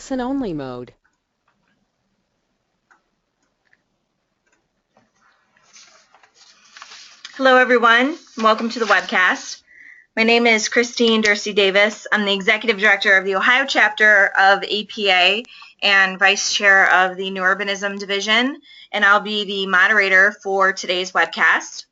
Listen-only mode. Hello everyone, welcome to the webcast. My name is Christine Dursey Davis. I'm the Executive Director of the Ohio Chapter of APA and Vice Chair of the New Urbanism Division, and I'll be the moderator for today's webcast.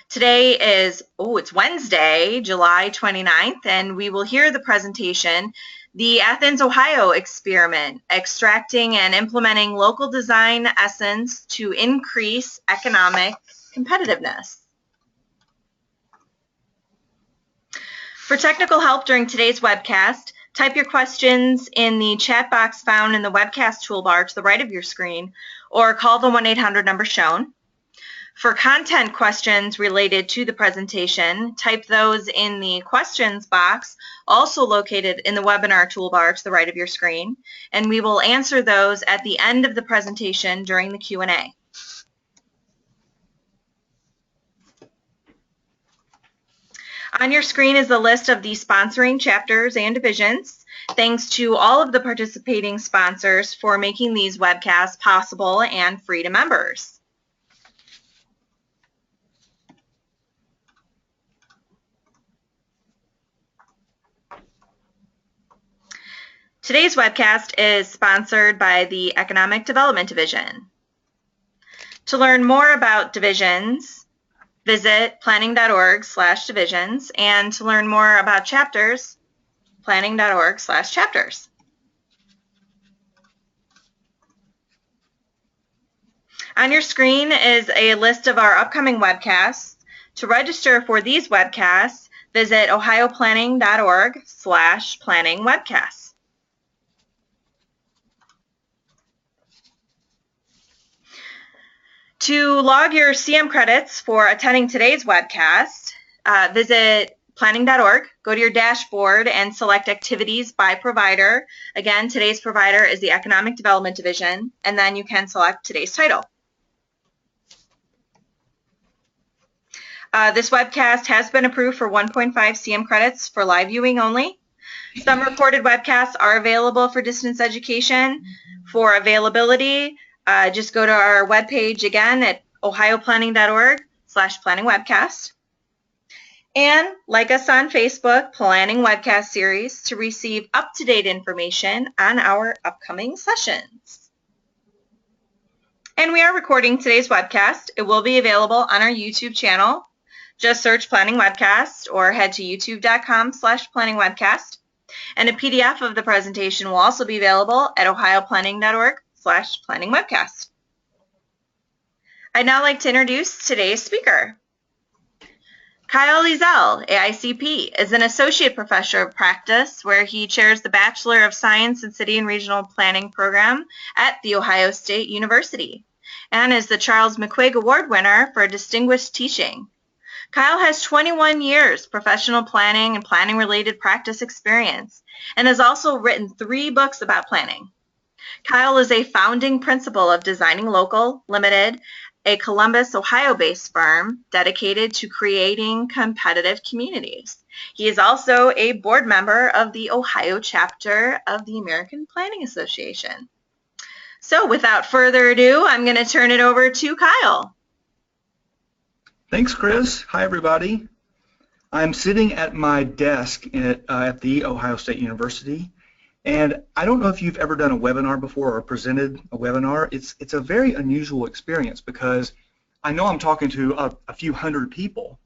Today is, it's Wednesday, July 29th, and we will hear the presentation, The Athens, Ohio Experiment, Extracting and Implementing Local Design Essence to Increase Economic Competitiveness. For technical help during today's webcast, type your questions in the chat box found in the webcast toolbar to the right of your screen, or call the 1-800 number shown. For content questions related to the presentation, type those in the questions box, also located in the webinar toolbar to the right of your screen, and we will answer those at the end of the presentation during the Q&A. On your screen is the list of the sponsoring chapters and divisions. Thanks to all of the participating sponsors for making these webcasts possible and free to members. Today's webcast is sponsored by the Economic Development Division. To learn more about divisions, visit planning.org/divisions, and to learn more about chapters, planning.org/chapters. On your screen is a list of our upcoming webcasts. To register for these webcasts, visit ohioplanning.org/planningwebcasts. To log your CM credits for attending today's webcast, visit planning.org, go to your dashboard and select activities by provider. Again, today's provider is the Economic Development Division, and then you can select today's title. This webcast has been approved for 1.5 CM credits for live viewing only. Some recorded webcasts are available for distance education. For availability, just go to our webpage again at ohioplanning.org/planningwebcast. And like us on Facebook, Planning Webcast Series, to receive up-to-date information on our upcoming sessions. And we are recording today's webcast. It will be available on our YouTube channel. Just search Planning Webcast or head to youtube.com/planningwebcast. And a PDF of the presentation will also be available at ohioplanning.org/planningwebcast. I'd now like to introduce today's speaker. Kyle Ezel, AICP, is an associate professor of practice where he chairs the Bachelor of Science in City and Regional Planning program at The Ohio State University and is the Charles McQuaig Award winner for distinguished teaching. Kyle has 21 years professional planning and planning-related practice experience and has also written 3 books about planning. Kyle is a founding principal of Designing Local Limited, a Columbus, Ohio-based firm dedicated to creating competitive communities. He is also a board member of the Ohio chapter of the American Planning Association. So without further ado, I'm going to turn it over to Kyle. Thanks, Chris. Hi, everybody. I'm sitting at my desk at the Ohio State University, and I don't know if you've ever done a webinar before or presented a webinar. It's a very unusual experience because I know I'm talking to a few hundred people,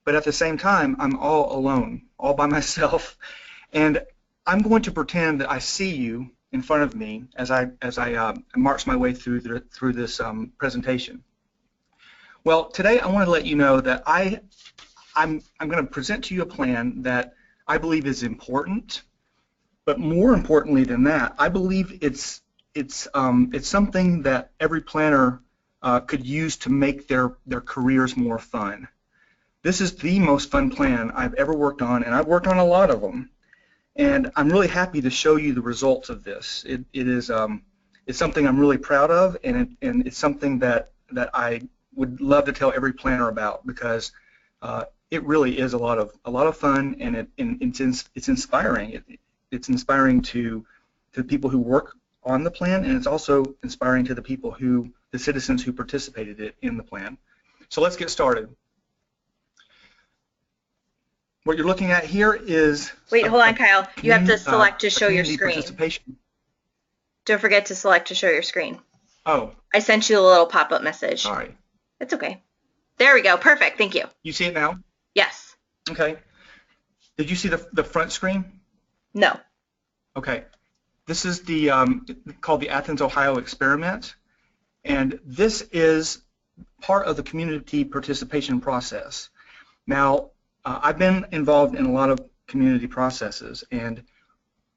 but at the same time, I'm all alone, all by myself, and I'm going to pretend that I see you in front of me as I march my way through this presentation. Well, today I want to let you know that I'm going to present to you a plan that I believe is important, but more importantly than that, I believe it's something that every planner could use to make their careers more fun. This is the most fun plan I've ever worked on, and I've worked on a lot of them. And I'm really happy to show you the results of this. It's something I'm really proud of, and it's something that I would love to tell every planner about because it really is a lot of fun, and it's inspiring. It's inspiring to to the people who work on the plan, and it's also inspiring to the citizens who participated in the plan. So let's get started. What you're looking at here is... Wait, hold on, Kyle. You have to select to show your screen. Participation. Don't forget to select to show your screen. Oh. I sent you a little pop-up message. All right. It's okay. There we go. Perfect. Thank you. You see it now? Yes. Okay. Did you see the front screen? No. Okay. This is the called the Athens, Ohio experiment, and this is part of the community participation process. Now, I've been involved in a lot of community processes, and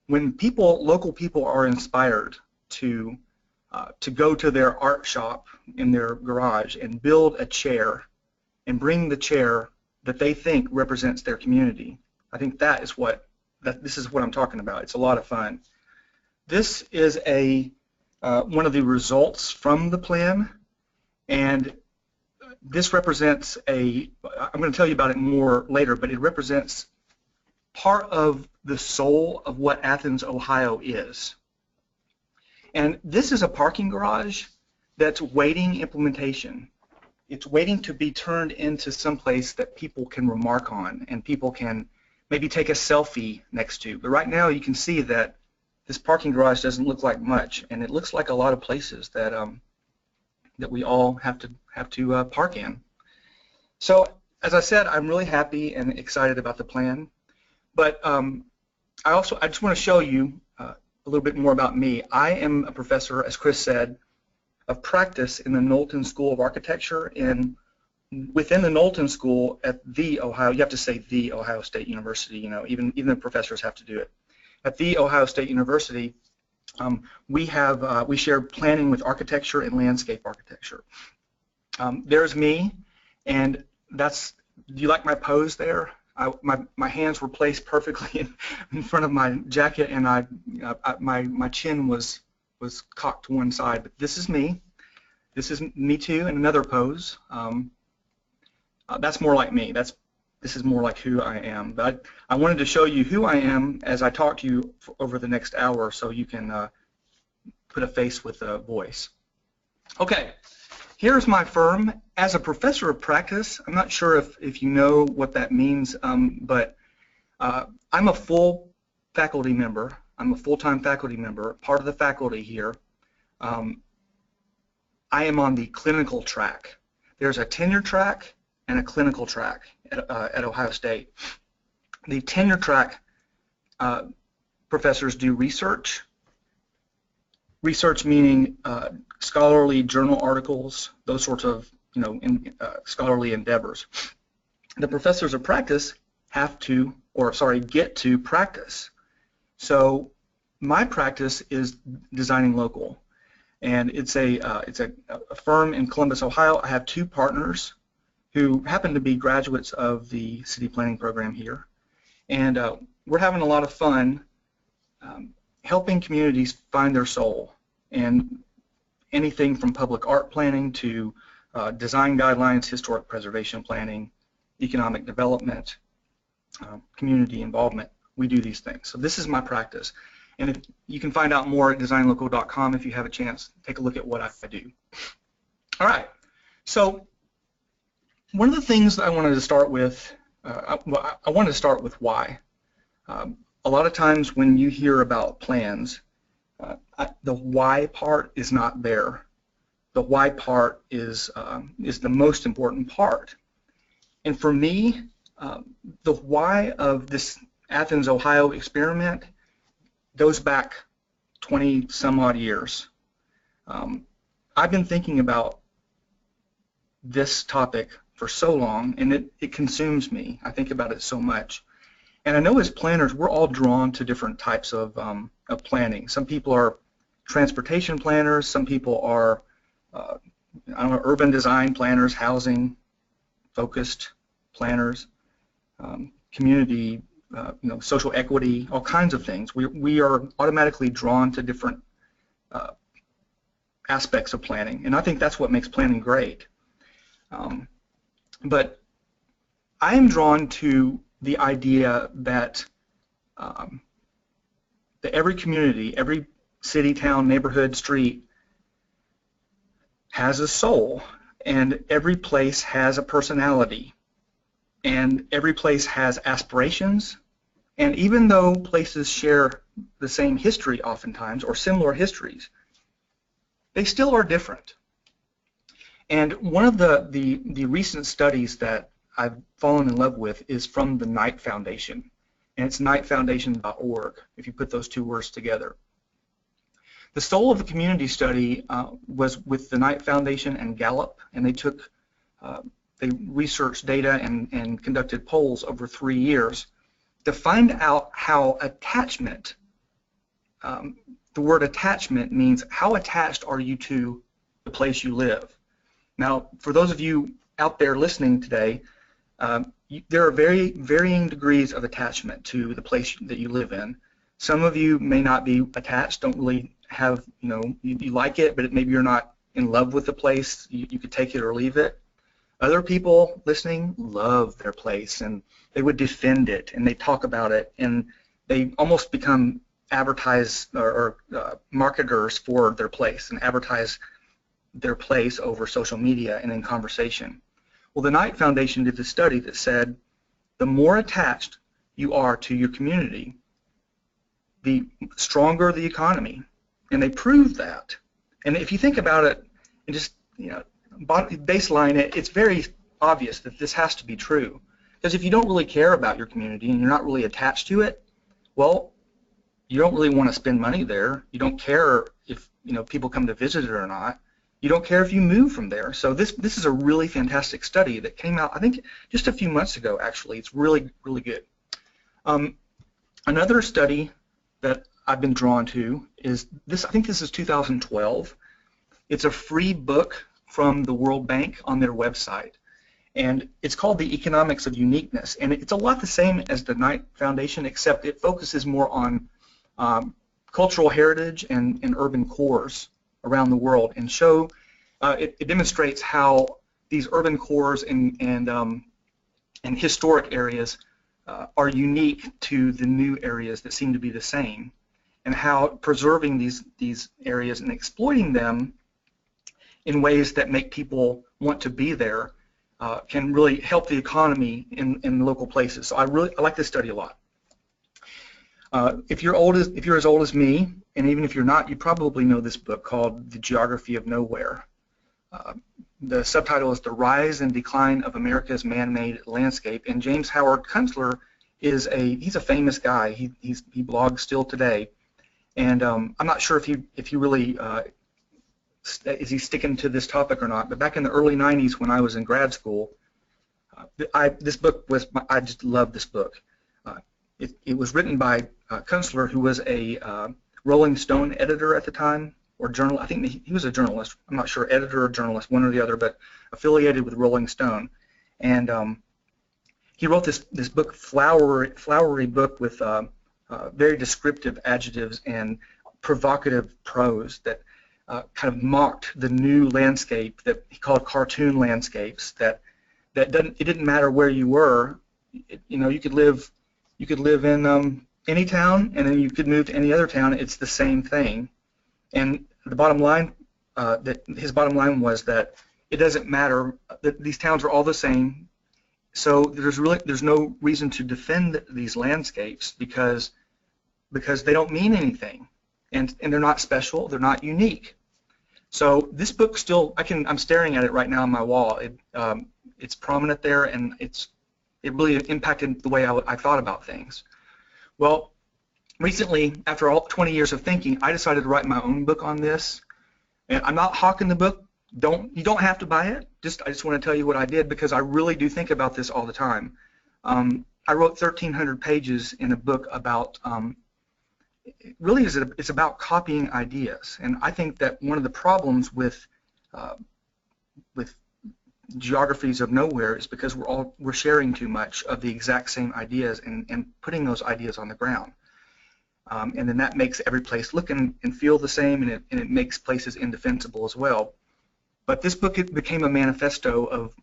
when local people are inspired to go to their art shop in their garage and build a chair and bring the chair that they think represents their community, I think this is what I'm talking about. It's a lot of fun. This is one of the results from the plan, and this represents I'm going to tell you about it more later, but it represents part of the soul of what Athens, Ohio is. And this is a parking garage that's waiting implementation. It's waiting to be turned into some place that people can remark on and people can maybe take a selfie next to. But right now you can see that this parking garage doesn't look like much, and it looks like a lot of places that that we all have to park in. So, as I said, I'm really happy and excited about the plan. But I just want to show you a little bit more about me. I am a professor, as Chris said, of practice in the Knowlton School of Architecture, and within the Knowlton School at the Ohio, you have to say the Ohio State University. You know, even the professors have to do it. At the Ohio State University, we share planning with architecture and landscape architecture. There's me, and do you like my pose there? My hands were placed perfectly in front of my jacket, and my chin was cocked to one side. But this is me. This is me too in another pose. That's more like me. This is more like who I am. But I wanted to show you who I am as I talk to you over the next hour, so you can put a face with a voice. Okay, here's my firm. As a professor of practice, I'm not sure if you know what that means, but I'm a full faculty member. I'm a full-time faculty member, part of the faculty here. I am on the clinical track. There's a tenure track and a clinical track at Ohio State. The tenure track professors do research. Research meaning scholarly journal articles, those sorts of scholarly endeavors. The professors of practice get to practice. So my practice is designing local, and it's a firm in Columbus, Ohio. I have two partners who happen to be graduates of the city planning program here, and we're having a lot of fun helping communities find their soul, and anything from public art planning to design guidelines, historic preservation planning, economic development, community involvement. We do these things. So this is my practice, and you can find out more at designlocal.com if you have a chance. Take a look at what I do. All right. So one of the things that I wanted to start with, I wanted to start with why. A lot of times when you hear about plans, the why part is not there. The why part is the most important part. And for me, the why of this Athens, Ohio experiment goes back 20 some odd years. I've been thinking about this topic for so long, and it consumes me. I think about it so much. And I know as planners, we're all drawn to different types of planning. Some people are transportation planners, some people are urban design planners, housing focused planners, community, social equity, all kinds of things. We are automatically drawn to different aspects of planning, and I think that's what makes planning great. But I am drawn to the idea that that every community, every city, town, neighborhood, street has a soul, and every place has a personality, and every place has aspirations. And even though places share the same history oftentimes, or similar histories, they still are different. And one of the recent studies that I've fallen in love with is from the Knight Foundation, and it's knightfoundation.org, if you put those two words together. The soul of the community study was with the Knight Foundation and Gallup, and they researched data and conducted polls over 3 years to find out how attachment, the word attachment means how attached are you to the place you live. Now, for those of you out there listening today, there are very varying degrees of attachment to the place that you live in. Some of you may not be attached, don't really have, you like it, but maybe you're not in love with the place. You could take it or leave it. Other people listening love their place, and they would defend it, and they talk about it, and they almost become marketers for their place and advertise their place over social media and in conversation. Well, the Knight Foundation did a study that said the more attached you are to your community, the stronger the economy, and they proved that. And if you think about it and just baseline it, it's very obvious that this has to be true. Because if you don't really care about your community and you're not really attached to it, well, you don't really want to spend money there. You don't care if people come to visit it or not. You don't care if you move from there. So this is a really fantastic study that came out, I think, just a few months ago. Actually, it's really, really good. Another study that I've been drawn to is this. I think this is 2012. It's a free book from the World Bank on their website, and it's called The Economics of Uniqueness, and it's a lot the same as the Knight Foundation, except it focuses more on cultural heritage and urban cores around the world, and it demonstrates how these urban cores and historic areas are unique to the new areas that seem to be the same, and how preserving these areas and exploiting them in ways that make people want to be there can really help the economy in local places. So I like this study a lot. If you're as old as me, and even if you're not, you probably know this book called The Geography of Nowhere. The subtitle is The Rise and Decline of America's Man-Made Landscape, and James Howard Kunstler he's a famous guy. He blogs still today, and I'm not sure if he really is he sticking to this topic or not. But back in the early '90s, when I was in grad school, I just loved this book. It was written by Kunstler, who was a Rolling Stone editor at the time, or journal. I think he was a journalist. I'm not sure, editor or journalist, one or the other, but affiliated with Rolling Stone. And he wrote this book, flowery book with very descriptive adjectives and provocative prose that kind of mocked the new landscape that he called cartoon landscapes. It didn't matter where you were. You could live in any town, and then you could move to any other town. It's the same thing. And the bottom line, his bottom line was that it doesn't matter, that these towns are all the same. So there's no reason to defend these landscapes because they don't mean anything, and they're not special, they're not unique. So this book still, I'm staring at it right now on my wall. It's prominent there, and it really impacted the way I thought about things. Well, recently, after all 20 years of thinking, I decided to write my own book on this. And I'm not hawking the book. You don't have to buy it. I just want to tell you what I did, because I really do think about this all the time. I wrote 1,300 pages in a book about really it's about copying ideas, and I think that one of the problems with geographies of nowhere is because we're sharing too much of the exact same ideas and putting those ideas on the ground. And then that makes every place look and feel the same, and it makes places indefensible as well. But this book, it became a manifesto of,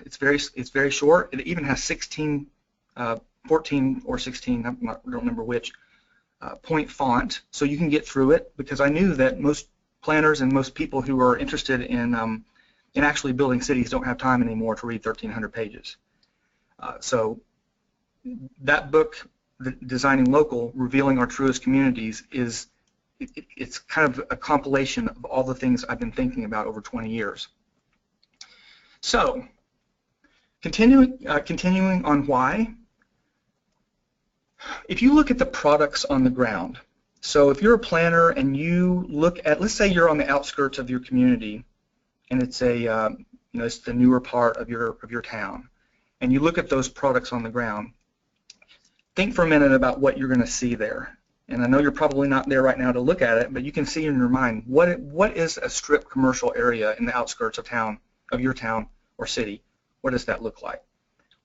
it's very short. It even has 14 or 16, I don't remember which, point font so you can get through it, because I knew that most planners and most people who are interested in actually building cities don't have time anymore to read 1,300 pages. So that book, Designing Local, Revealing Our Truest Communities, it's kind of a compilation of all the things I've been thinking about over 20 years. So, continuing on why, if you look at the products on the ground, so if you're a planner and you look at, let's say you're on the outskirts of your community, and it's it's the newer part of your town, and you look at those products on the ground, think for a minute about what you're going to see there. And I know you're probably not there right now to look at it, but you can see in your mind what is a strip commercial area in the outskirts of your town or city. What does that look like?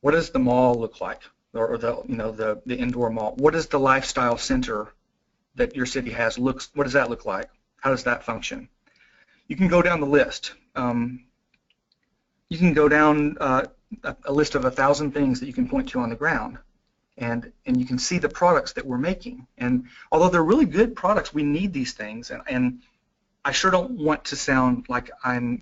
What does the mall look like, or the indoor mall? What does the lifestyle center that your city has what does that look like? How does that function? You can go down the list. You can go down a list of 1,000 things that you can point to on the ground. And you can see the products that we're making. And although they're really good products, we need these things. And I sure don't want to sound like I'm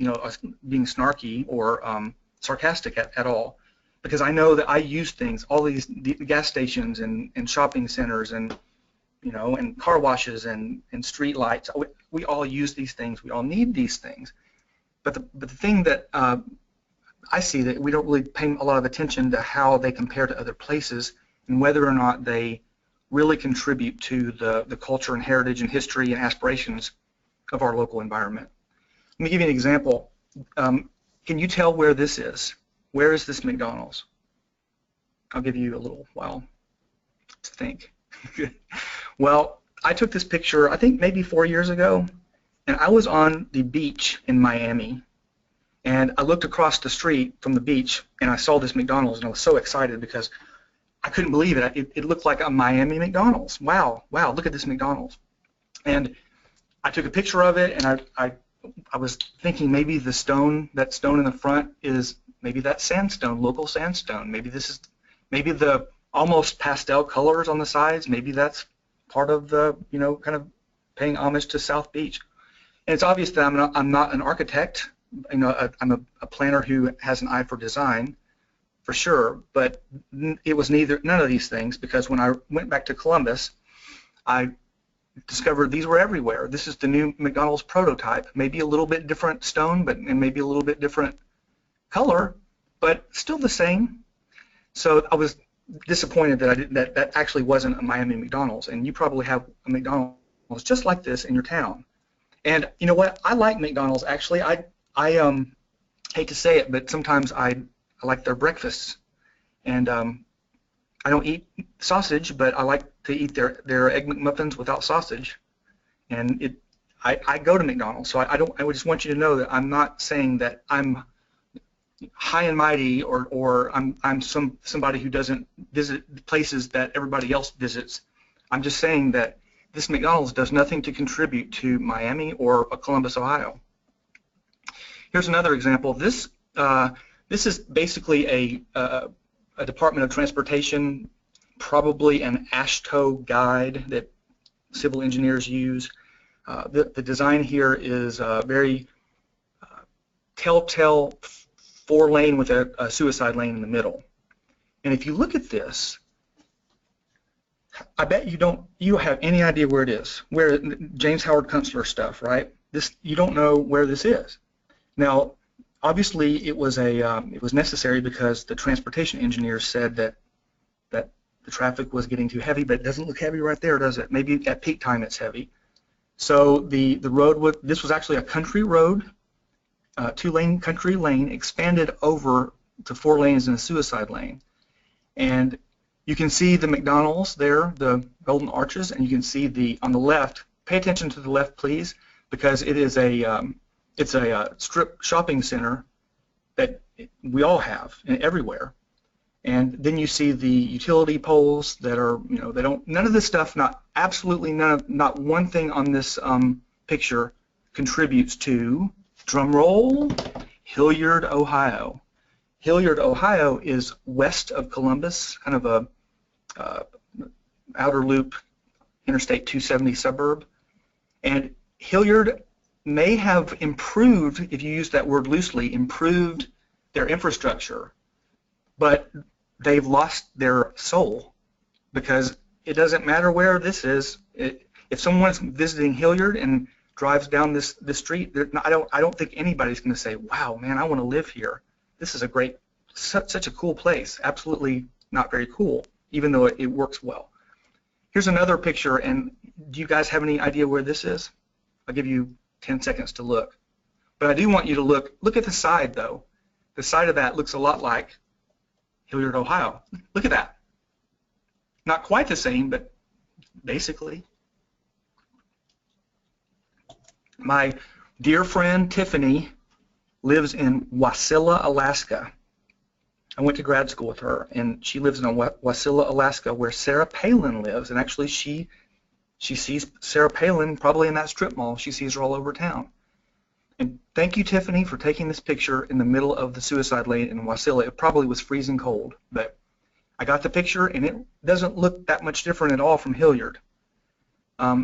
being snarky or sarcastic at all, because I know that I use things, all the gas stations and shopping centers and and car washes and street lights. We all use these things. We all need these things. But the thing that I see that we don't really pay a lot of attention to how they compare to other places, and whether or not they really contribute to the culture and heritage and history and aspirations of our local environment. Let me give you an example. Can you tell where this is? Where is this McDonald's? I'll give you a little while to think. Well, I took this picture, I think maybe 4 years ago, and I was on the beach in Miami, and I looked across the street from the beach, and I saw this McDonald's, and I was so excited because I couldn't believe it. It looked like a Miami McDonald's. Wow, look at this McDonald's. And I took a picture of it, and I was thinking maybe that stone in the front is maybe that sandstone, local sandstone. Maybe the almost pastel colors on the sides, maybe that's part of the, kind of paying homage to South Beach. And it's obvious that I'm not an architect. I'm a planner who has an eye for design, for sure, but it was none of these things, because when I went back to Columbus, I discovered these were everywhere. This is the new McDonald's prototype, maybe a little bit different stone, and maybe a little bit different color, but still the same. So I was disappointed that that actually wasn't a Miami McDonald's, and you probably have a McDonald's just like this in your town. And you know what? I like McDonald's actually. I hate to say it, but sometimes I like their breakfasts, and I don't eat sausage, but I like to eat their Egg McMuffins without sausage. And I go to McDonald's, so I just want you to know that I'm not saying that I'm high and mighty or I'm somebody who doesn't visit places that everybody else visits. I'm just saying that this McDonald's does nothing to contribute to Miami or Columbus, Ohio. Here's another example. This is basically a Department of Transportation, probably an AASHTO guide that civil engineers use. The design here is very telltale 4-lane with a suicide lane in the middle. And if you look at this, I bet you have any idea where it is. Where James Howard Kunstler stuff, right? You don't know where this is. Now, obviously, it was necessary because the transportation engineers said that the traffic was getting too heavy, but it doesn't look heavy right there, does it? Maybe at peak time it's heavy. So the road this was actually a country road, 2-lane country lane expanded over to 4 lanes and a suicide lane. And you can see the McDonald's there, the golden arches, and you can see on the left. Pay attention to the left, please, because it's a strip shopping center that we all have and everywhere. And then you see the utility poles that are, none of this stuff, not one thing on this picture contributes to, drum roll, Hilliard, Ohio. Hilliard, Ohio is west of Columbus, kind of a outer loop Interstate 270 suburb. And Hilliard may have improved, if you use that word loosely, improved their infrastructure, but they've lost their soul, because it doesn't matter where this is. If someone's visiting Hilliard and drives down this street, I don't think anybody's going to say, "Wow, man, I want to live here. This is a great, such a cool place." Absolutely not very cool, even though it works well. Here's another picture, and do you guys have any idea where this is? I'll give you 10 seconds to look. But I do want you to look at the side, though. The side of that looks a lot like Hilliard, Ohio. Look at that. Not quite the same, but basically. My dear friend Tiffany lives in Wasilla, Alaska. I went to grad school with her, and she lives in Wasilla, Alaska, where Sarah Palin lives. And actually, she sees Sarah Palin probably in that strip mall. She sees her all over town. And thank you, Tiffany, for taking this picture in the middle of the suicide lane in Wasilla. It probably was freezing cold, but I got the picture, and it doesn't look that much different at all from Hilliard.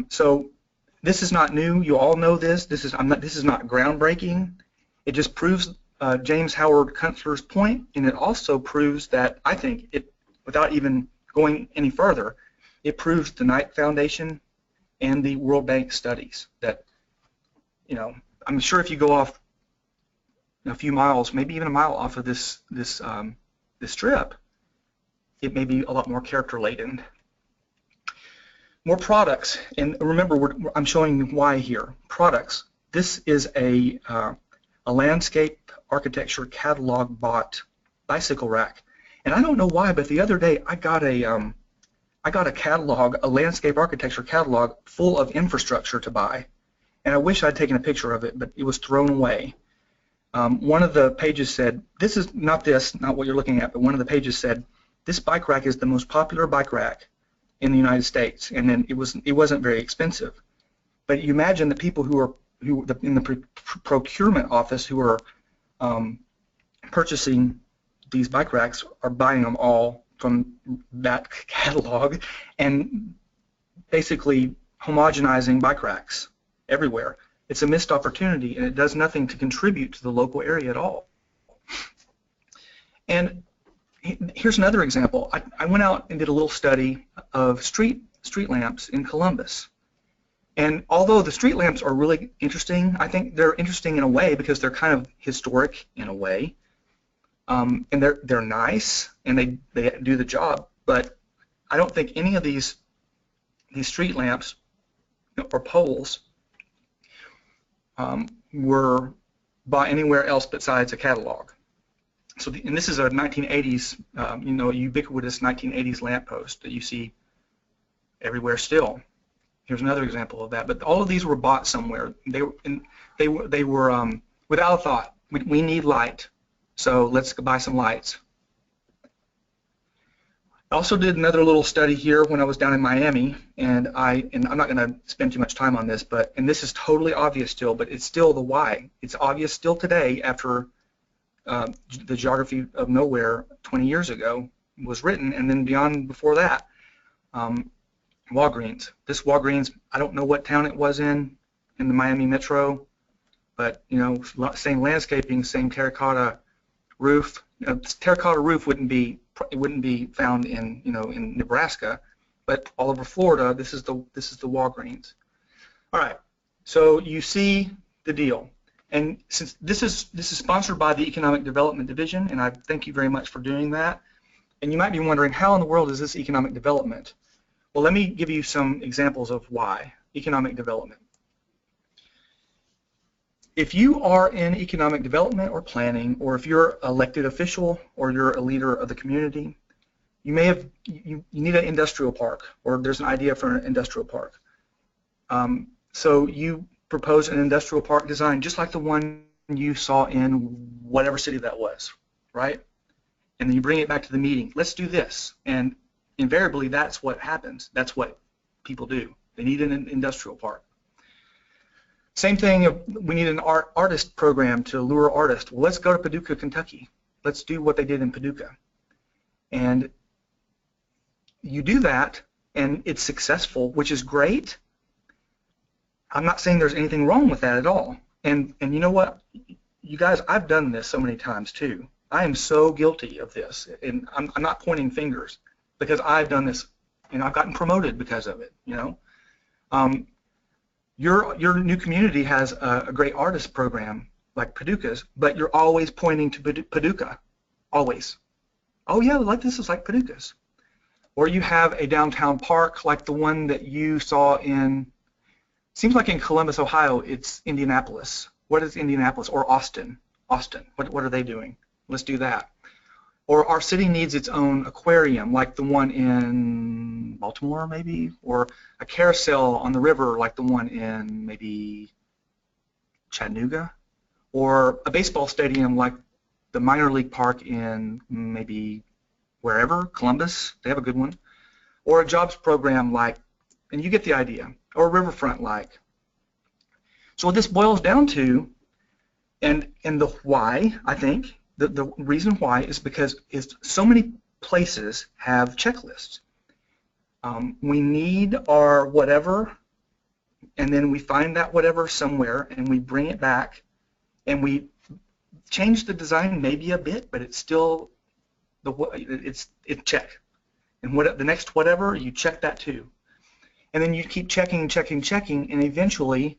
So this is not new. You all know this. This is not groundbreaking. It just proves James Howard Kunstler's point, and it also proves that, I think, without even going any further, it proves the Knight Foundation and the World Bank studies that, I'm sure if you go off a few miles, maybe even a mile off of this strip, it may be a lot more character laden. More products, and remember, I'm showing you why here. Products. This is a landscape architecture catalog bought bicycle rack, and I don't know why, but the other day I got a catalog, a landscape architecture catalog full of infrastructure to buy, and I wish I'd taken a picture of it, but it was thrown away. One of the pages said, not what you're looking at, but one of the pages said, "This bike rack is the most popular bike rack in the United States," and then it wasn't very expensive. But you imagine the people who in the procurement office who are purchasing these bike racks are buying them all from that catalog and basically homogenizing bike racks everywhere. It's a missed opportunity, and it does nothing to contribute to the local area at all. And here's another example. I went out and did a little study of street lamps in Columbus. And although the street lamps are really interesting, I think they're interesting in a way because they're kind of historic in a way. And they're nice, and they do the job. But I don't think any of these street lamps or poles were bought anywhere else besides a catalog. So, and this is a 1980s, ubiquitous 1980s lamppost that you see everywhere still. Here's another example of that. But all of these were bought somewhere. They were without a thought. We need light, so let's buy some lights. I also did another little study here when I was down in Miami, and I'm not going to spend too much time on this, and this is totally obvious still, but it's still the why. It's obvious still today after the Geography of Nowhere 20 years ago was written, and then before that, Walgreens. This Walgreens, I don't know what town it was in the Miami metro, but same landscaping, same terracotta roof. Terracotta roof wouldn't be found in in Nebraska, but all over Florida, this is the Walgreens. All right, so you see the deal. And since this is sponsored by the Economic Development Division, and I thank you very much for doing that. And you might be wondering, how in the world is this economic development? Well, let me give you some examples of why economic development. If you are in economic development or planning, or if you're an elected official or you're a leader of the community, you need an industrial park, or there's an idea for an industrial park. So you propose an industrial park design just like the one you saw in whatever city that was, right? And then you bring it back to the meeting. Let's do this. And invariably, that's what happens. That's what people do. They need an industrial park. Same thing, we need an artist program to lure artists. Well, let's go to Paducah, Kentucky. Let's do what they did in Paducah. And you do that, and it's successful, which is great. I'm not saying there's anything wrong with that at all. And you know what? You guys, I've done this so many times too. I am so guilty of this, and I'm not pointing fingers because I've done this, and I've gotten promoted because of it. Your new community has a great artist program like Paducah's, but you're always pointing to Paducah, always. Oh yeah, like this is like Paducah's. Or you have a downtown park like the one that you saw in, seems like in Columbus, Ohio, it's Indianapolis. What is Indianapolis? Or Austin? Austin, what are they doing? Let's do that. Or our city needs its own aquarium, like the one in Baltimore, maybe, or a carousel on the river, like the one in maybe Chattanooga, or a baseball stadium like the minor league park in maybe wherever, Columbus, they have a good one, or a jobs program like, and you get the idea, or a riverfront like. So what this boils down to, and the why, I think, the reason why is because so many places have checklists. We need our whatever, and then we find that whatever somewhere, and we bring it back, and we change the design maybe a bit, but it's still it's check. And the next whatever, you check that too, and then you keep checking, and eventually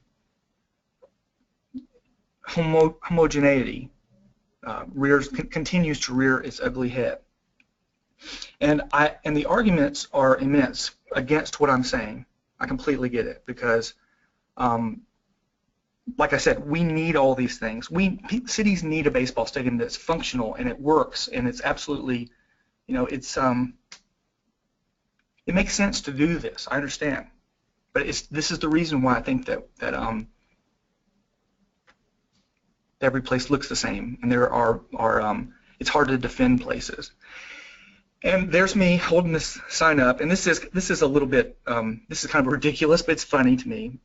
homogeneity continues to rear its ugly head. And the arguments are immense against what I'm saying. I completely get it because, like I said, we need all these things. Cities need a baseball stadium that's functional and it works and it's absolutely, it makes sense to do this. I understand, but this is the reason why I think that every place looks the same, and there are it's hard to defend places. And there's me holding this sign up, and this is a little bit this is kind of ridiculous, but it's funny to me.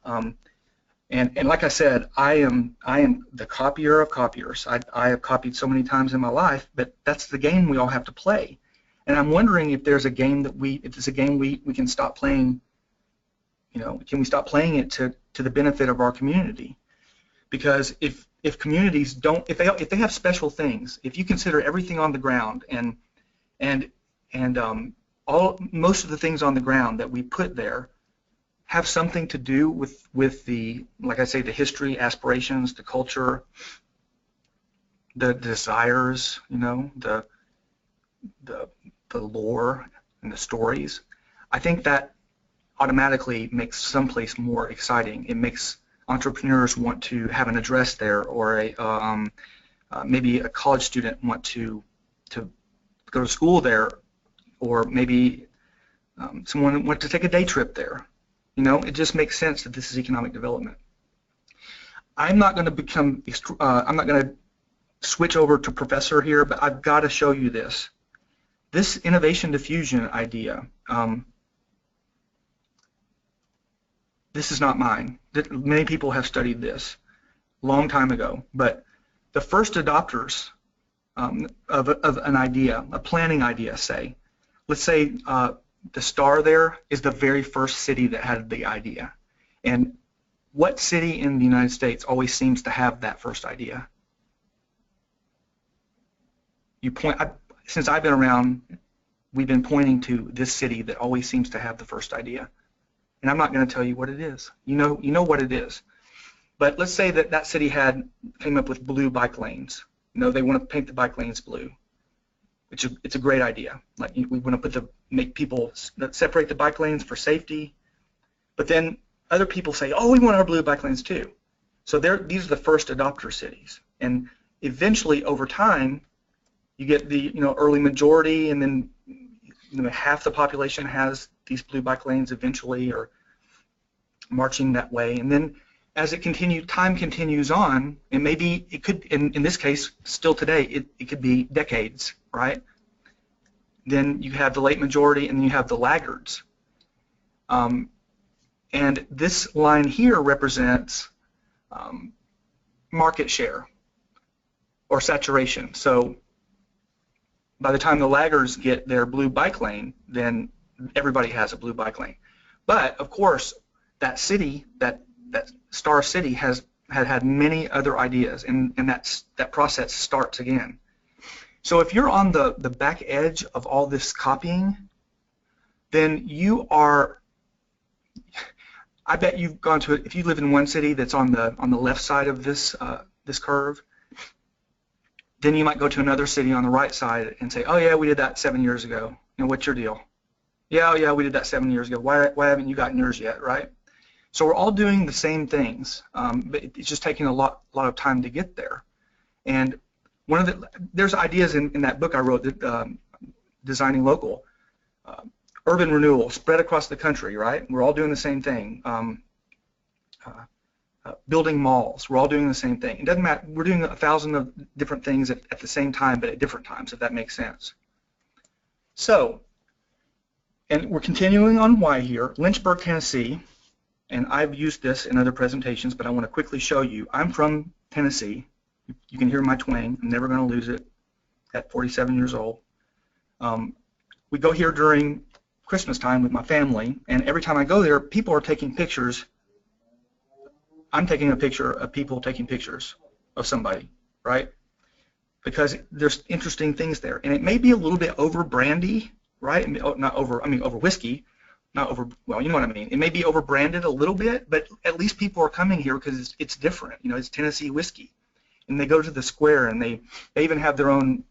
And like I said, I am the copier of copiers. I have copied so many times in my life, but that's the game we all have to play. And I'm wondering if there's a game we can stop playing. Can we stop playing it to the benefit of our community? Because if communities don't, if they have special things, if you consider everything on the ground and most of the things on the ground that we put there have something to do with the, like I say, the history, aspirations, the culture, the desires, the lore and the stories, I think that automatically makes someplace more exciting. It makes entrepreneurs want to have an address there, or maybe a college student want to go to school there, or maybe someone want to take a day trip there. It just makes sense that this is economic development. I'm not going to I'm not going to switch over to professor here, but I've got to show you this. This innovation diffusion idea. This is not mine. Many people have studied this a long time ago, but the first adopters of an idea, a planning idea, let's say the star there is the very first city that had the idea. And what city in the United States always seems to have that first idea? Since I've been around, we've been pointing to this city that always seems to have the first idea. And I'm not going to tell you what it is. You know what it is. But let's say that city came up with blue bike lanes. They want to paint the bike lanes blue. It's a great idea. Like we want to make people separate the bike lanes for safety. But then other people say, oh, we want our blue bike lanes too. So these are the first adopter cities. And eventually, over time, you get the early majority, and then half the population has these blue bike lanes eventually, or marching that way. And then as time continues on, and maybe it could, in this case, still today, it could be decades, right? Then you have the late majority, and then you have the laggards. And this line here represents market share or saturation. So by the time the laggards get their blue bike lane, then everybody has a blue bike lane. But of course, that city, that star city, has had many other ideas, and that process starts again. So if you're on the back edge of all this copying, then you are, I bet you've gone to it, if you live in one city that's on the left side of this this curve, then you might go to another city on the right side and say, oh yeah, we did that 7 years ago. You know, what's your deal? Yeah, oh yeah, we did that 7 years ago. Why haven't you gotten yours yet, right? So we're all doing the same things, but it's just taking a lot of time to get there. And there's ideas in that book I wrote, that, Designing Local, urban renewal spread across the country, right? We're all doing the same thing. Building malls, we're all doing the same thing. It doesn't matter, we're doing 1,000 of different things at the same time, but at different times, if that makes sense. So, and we're continuing on why here. Lynchburg, Tennessee, and I've used this in other presentations, but I want to quickly show you. I'm from Tennessee. You can hear my twang. I'm never going to lose it at 47 years old. We go here during Christmas time with my family, and every time I go there, people are taking pictures. I'm taking a picture of people taking pictures of somebody, right? Because there's interesting things there. And it may be a little bit over brandy, right? Not over, I mean over whiskey, not over, well, you know what I mean. It may be over branded a little bit, but at least people are coming here because it's different. You know, it's Tennessee whiskey. And they go to the square, and they even have their own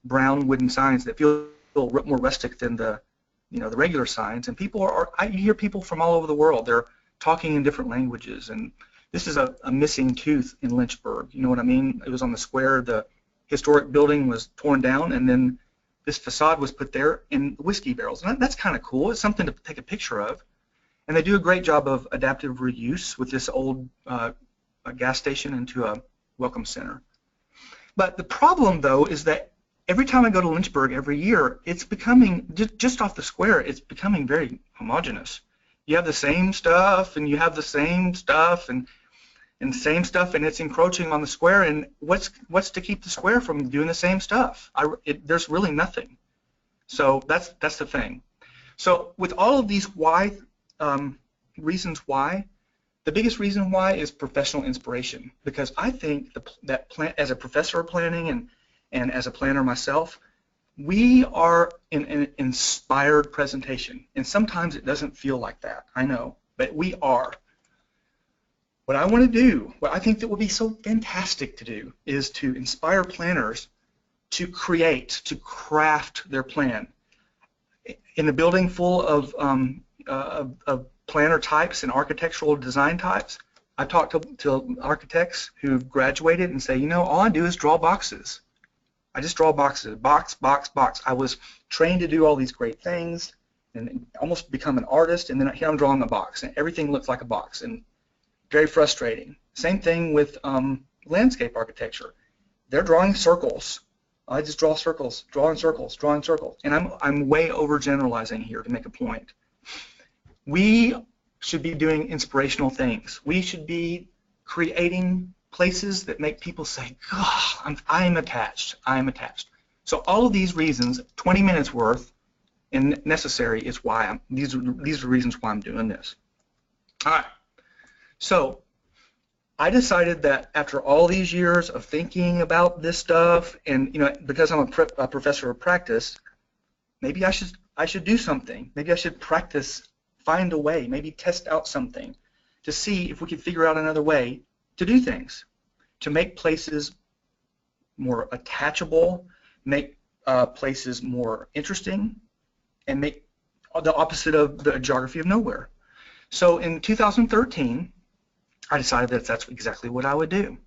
brown wooden signs that feel more rustic than the regular signs. And people you hear people from all over the world. They're talking in different languages, and this is a missing tooth in Lynchburg. You know what I mean? It was on the square. The historic building was torn down, and then this facade was put there in whiskey barrels. And that's kind of cool. It's something to take a picture of. And they do a great job of adaptive reuse with this old a gas station into a welcome center. But the problem, though, is that every time I go to Lynchburg every year, it's becoming, just off the square, it's becoming very homogeneous. You have the same stuff, and you have the same stuff, and same stuff, and it's encroaching on the square. And what's to keep the square from doing the same stuff? There's really nothing. So that's the thing. So with all of these reasons why, the biggest reason why is professional inspiration, because I think that as a professor of planning and as a planner myself, we are in an inspired presentation, and sometimes it doesn't feel like that, I know, but we are. What I want to do, what I think that would be so fantastic to do, is to inspire planners to craft their plan. In a building full of planner types and architectural design types, I talked to architects who've graduated and say, you know, all I do is draw boxes. I just draw boxes, box, box, box. I was trained to do all these great things and almost become an artist, and then here I'm drawing a box, and everything looks like a box, and very frustrating. Same thing with landscape architecture. They're drawing circles. I just draw circles, drawing circles, drawing circles, and I'm way overgeneralizing here to make a point. We should be doing inspirational things. We should be creating places that make people say, God, I'm attached, I'm attached. So all of these reasons, 20 minutes worth, and necessary is why these are reasons why I'm doing this. All right. So I decided that after all these years of thinking about this stuff, and because I'm a professor of practice, maybe I should do something. Maybe I should practice, find a way, maybe test out something to see if we could figure out another way to do things, to make places more attachable, make places more interesting, and make the opposite of the geography of nowhere. So in 2013, I decided that that's exactly what I would do.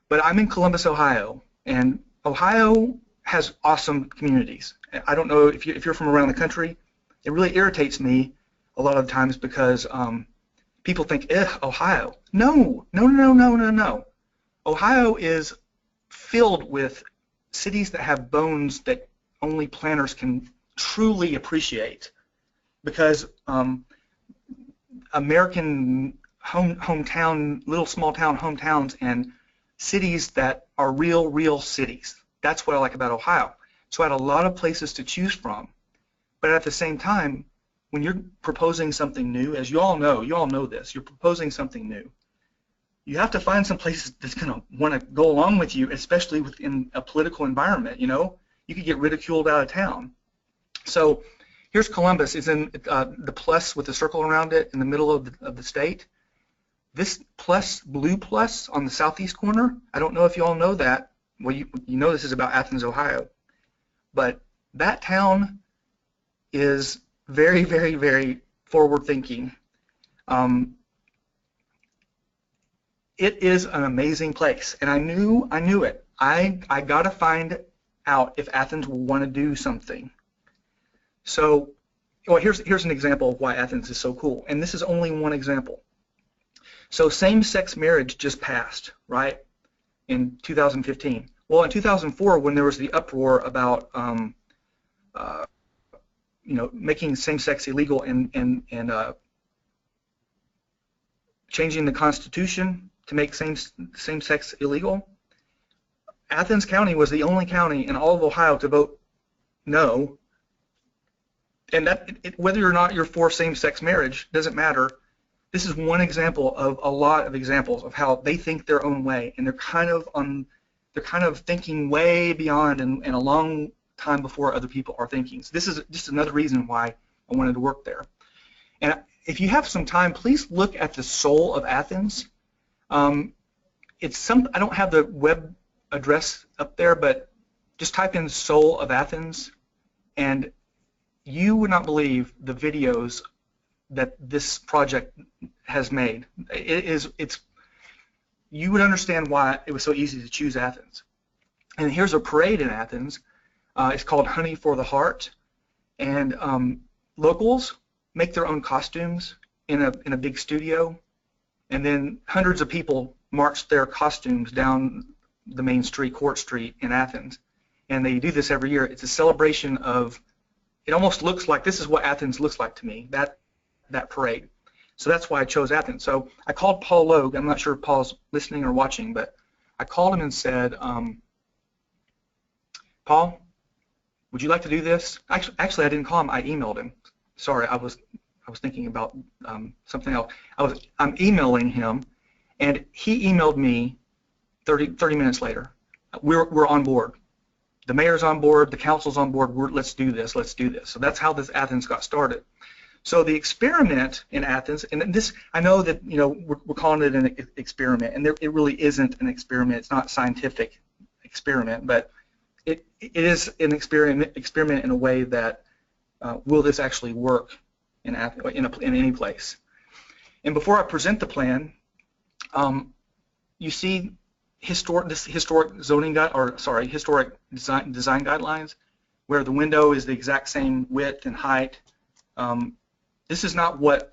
But I'm in Columbus, Ohio, and Ohio has awesome communities. I don't know if you're from around the country. It really irritates me a lot of times because people think, Ohio. No. Ohio is filled with cities that have bones that only planners can truly appreciate, because American little small town hometowns and cities that are real cities. That's what I like about Ohio. So I had a lot of places to choose from, But at the same time, when you're proposing something new, as you all know this, you're proposing something new. You have to find some place that's going to want to go along with you, especially within a political environment. You know, you could get ridiculed out of town. So here's Columbus. It's in the plus with the circle around it in the middle of the state. This plus, blue plus on the southeast corner, I don't know if you all know that. Well, you know this is about Athens, Ohio. But that town is very, very, very forward-thinking. It is an amazing place, and I knew it. I got to find out if Athens will want to do something. So, well, here's an example of why Athens is so cool, and this is only one example. So same-sex marriage just passed, right, in 2015. Well, in 2004, when there was the uproar about making same-sex illegal and changing the Constitution to make same-sex illegal, Athens County was the only county in all of Ohio to vote no. And whether or not you're for same-sex marriage doesn't matter. This is one example of a lot of examples of how they think their own way, and they're kind of thinking way beyond and a long time before other people are thinking. So this is just another reason why I wanted to work there. And if you have some time, please look at the soul of Athens. I don't have the web address up there, but just type in soul of Athens, and you would not believe the videos that this project has made. You would understand why it was so easy to choose Athens. And here's a parade in Athens. It's called Honey for the Heart, and locals make their own costumes in a big studio, and then hundreds of people march their costumes down the main street, Court Street in Athens, and they do this every year. It's a celebration of, it almost looks like, this is what Athens looks like to me, that parade. So that's why I chose Athens. So I called Paul Logue. I'm not sure if Paul's listening or watching, but I called him and said, Paul, would you like to do this? Actually, I didn't call him. I emailed him. Sorry, I was thinking about something else. I'm emailing him, and he emailed me 30 minutes later. We're on board. The mayor's on board. The council's on board. Let's do this. Let's do this. So that's how this Athens got started. So the experiment in Athens, and this, I know that we're calling it an experiment, and it really isn't an experiment. It's not a scientific experiment, but it is an experiment in a way that will this actually work in any place. And before I present the plan, you see historic design guidelines, where the window is the exact same width and height. This is not what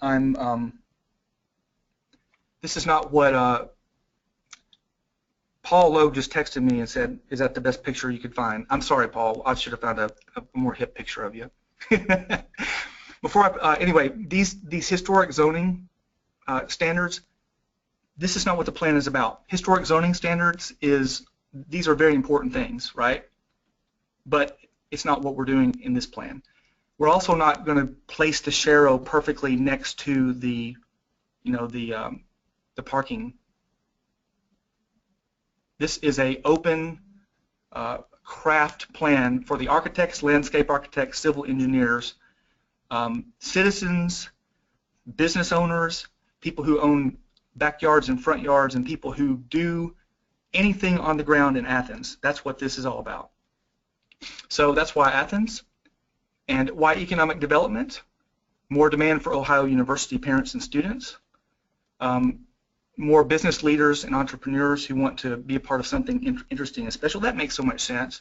Paul Logue just texted me and said, is that the best picture you could find? I'm sorry, Paul. I should have found a more hip picture of you. Anyway, these historic zoning standards, this is not what the plan is about. Historic zoning standards these are very important things, right? But it's not what we're doing in this plan. We're also not going to place the Sharrow perfectly next to the parking. This is a open craft plan for the architects, landscape architects, civil engineers, citizens, business owners, people who own backyards and front yards, and people who do anything on the ground in Athens. That's what this is all about. So that's why Athens. And why economic development? More demand for Ohio University parents and students. More business leaders and entrepreneurs who want to be a part of something interesting and special. That makes so much sense.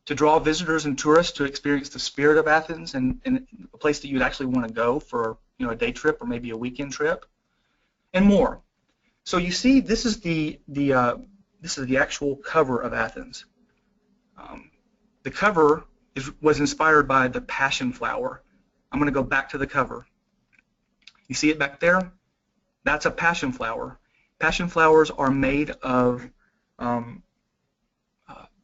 To draw visitors and tourists to experience the spirit of Athens and a place that you'd actually want to go for a day trip or maybe a weekend trip, and more. So you see, this is the actual cover of Athens. The cover was inspired by the passion flower. I'm going to go back to the cover. You see it back there? That's a passion flower. Passion flowers are made of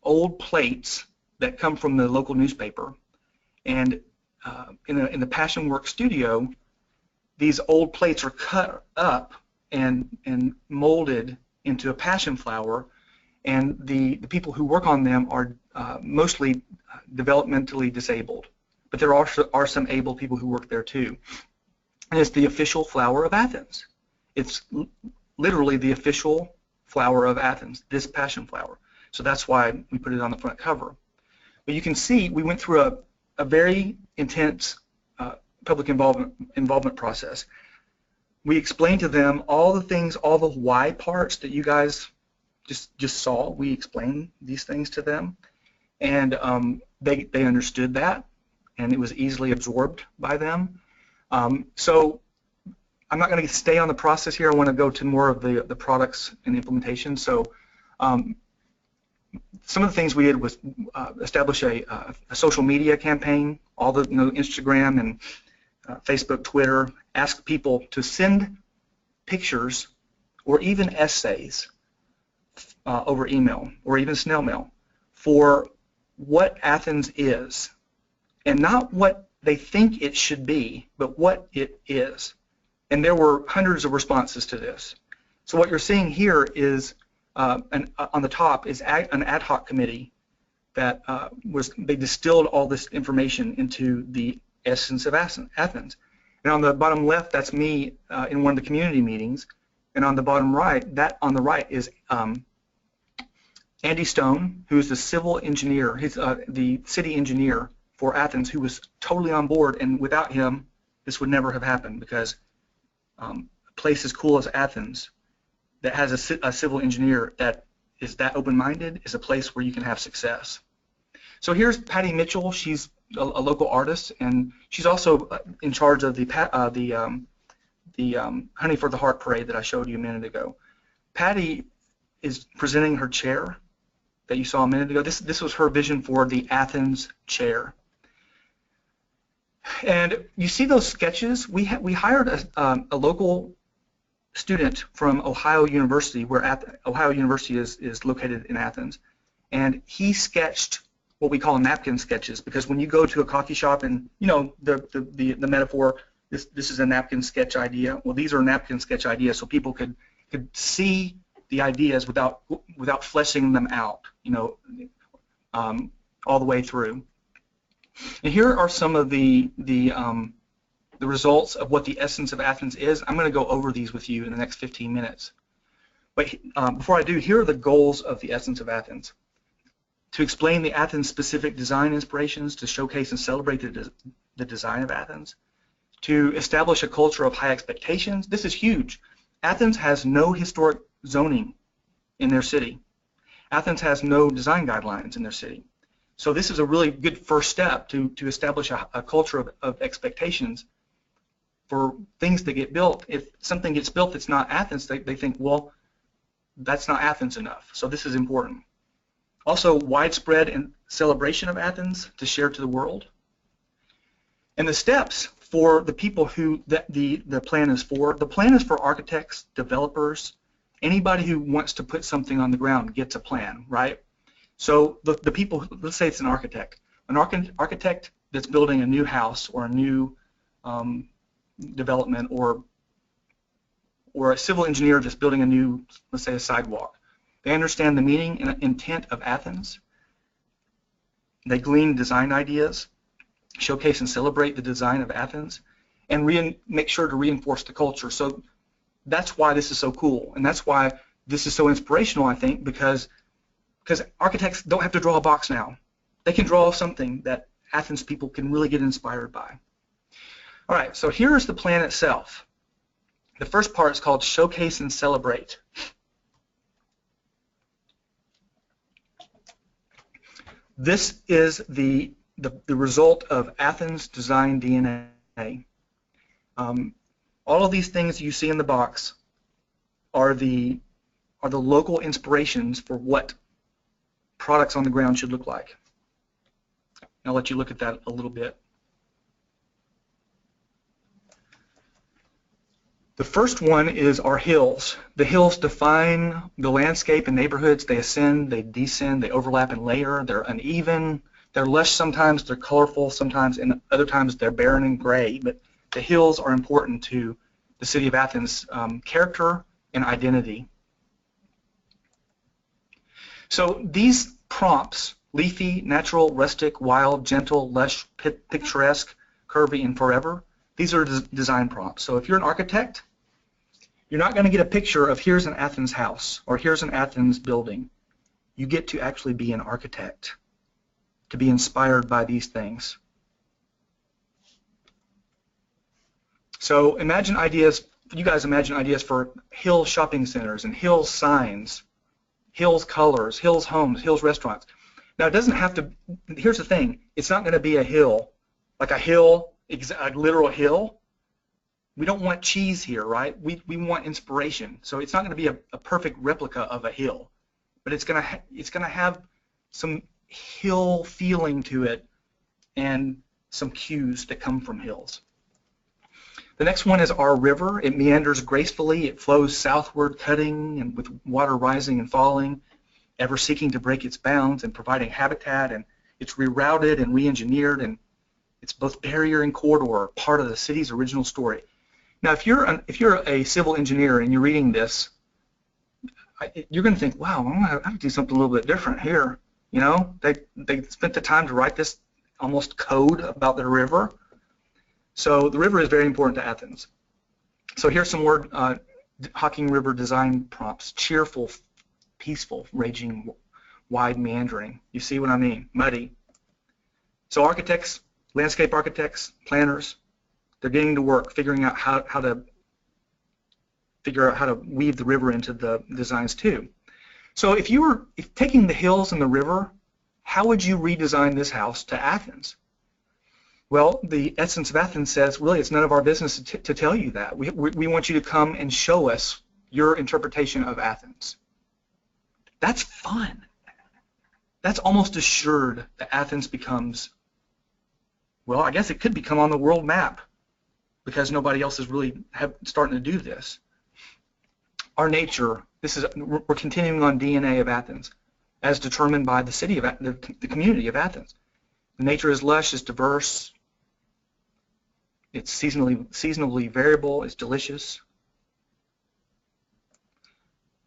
old plates that come from the local newspaper, and in the Passionwork studio, these old plates are cut up and molded into a passion flower, and the people who work on them are mostly developmentally disabled, but there are some able people who work there too. And it's the official flower of Athens. It's literally the official flower of Athens, this passion flower. So that's why we put it on the front cover. But you can see we went through a very intense public involvement process. We explained to them all the things, all the why parts that you guys just saw. We explained these things to them, and they understood that, and it was easily absorbed by them. So I'm not going to stay on the process here. I want to go to more of the products and implementation. So some of the things we did was establish a social media campaign, all the Instagram and Facebook, Twitter, ask people to send pictures or even essays over email or even snail mail for what Athens is, and not what they think it should be, but what it is. And there were hundreds of responses to this. So what you're seeing here is, on the top is an ad hoc committee that they distilled all this information into the Essence of Athens. And on the bottom left, that's me in one of the community meetings. And on the bottom right, on the right is Andy Stone, who is the civil engineer. He's the city engineer for Athens, who was totally on board. And without him, this would never have happened, because a place as cool as Athens that has a civil engineer that is that open-minded is a place where you can have success. So here's Patty Mitchell. She's a local artist, and she's also in charge of the Honey for the Heart parade that I showed you a minute ago. Patty is presenting her chair that you saw a minute ago. This was her vision for the Athens chair. And you see those sketches? We hired a local student from Ohio University, where Ohio University is located in Athens, and he sketched what we call napkin sketches, because when you go to a coffee shop and the metaphor, this is a napkin sketch idea. Well, these are napkin sketch ideas, so people could see the ideas without fleshing them out, all the way through. And here are some of the results of what the Essence of Athens is. I'm going to go over these with you in the next 15 minutes. But before I do, here are the goals of the Essence of Athens. To explain the Athens-specific design inspirations, to showcase and celebrate the design of Athens, to establish a culture of high expectations. This is huge. Athens has no historic zoning in their city. Athens has no design guidelines in their city. So this is a really good first step to establish a culture of expectations for things that get built. If something gets built that's not Athens, they think, well, that's not Athens enough. So this is important. Also, widespread and celebration of Athens to share to the world. And the steps for the people who the plan is for. The plan is for architects, developers, anybody who wants to put something on the ground gets a plan, right? So the people, let's say it's an architect. An architect that's building a new house or a new development, or a civil engineer that's building a new, let's say, a sidewalk. They understand the meaning and intent of Athens. They glean design ideas, showcase and celebrate the design of Athens, and make sure to reinforce the culture. So that's why this is so cool, and that's why this is so inspirational, I think, because architects don't have to draw a box now. They can draw something that Athens people can really get inspired by. All right, so here's the plan itself. The first part is called Showcase and Celebrate. This is the result of Athens design DNA. All of these things you see in the box are the local inspirations for what products on the ground should look like. I'll let you look at that a little bit. The first one is our hills. The hills define the landscape and neighborhoods. They ascend, they descend, they overlap and layer. They're uneven. They're lush sometimes, they're colorful sometimes, and other times they're barren and gray, but the hills are important to the city of Athens' character and identity. So these prompts, leafy, natural, rustic, wild, gentle, lush, picturesque, curvy, and forever, these are design prompts. So if you're an architect, you're not going to get a picture of here's an Athens house or here's an Athens building. You get to actually be an architect, to be inspired by these things. So imagine ideas, you guys imagine ideas for hill shopping centers and hill signs, hills colors, hills homes, hills restaurants. Now it doesn't have to, here's the thing, it's not going to be a hill, like a hill, a literal hill. We don't want cheese here, right? We want inspiration. So it's not going to be a perfect replica of a hill, but it's going to have some hill feeling to it and some cues that come from hills. The next one is our river. It meanders gracefully. It flows southward, cutting and with water rising and falling, ever seeking to break its bounds and providing habitat. And it's rerouted and re-engineered, and it's both barrier and corridor, part of the city's original story. Now, if you're a civil engineer and you're reading this, you're going to think, wow, I'm going to have to do something a little bit different here. You know, they spent the time to write this almost code about their river. So the river is very important to Athens. So here's some more Hocking River design prompts: cheerful, peaceful, raging, wide, meandering. You see what I mean? Muddy. So architects, landscape architects, planners, they're getting to work figuring out how to weave the river into the designs too. So if taking the hills and the river, how would you redesign this house to Athens? Well, the Essence of Athens says, really, it's none of our business to tell you that. We want you to come and show us your interpretation of Athens. That's fun. That's almost assured that Athens becomes, well, I guess it could become on the world map because nobody else is really starting to do this. Our nature, we're continuing on DNA of Athens as determined by the city of the community of Athens. The nature is lush, it's diverse, it's seasonally variable, it's delicious.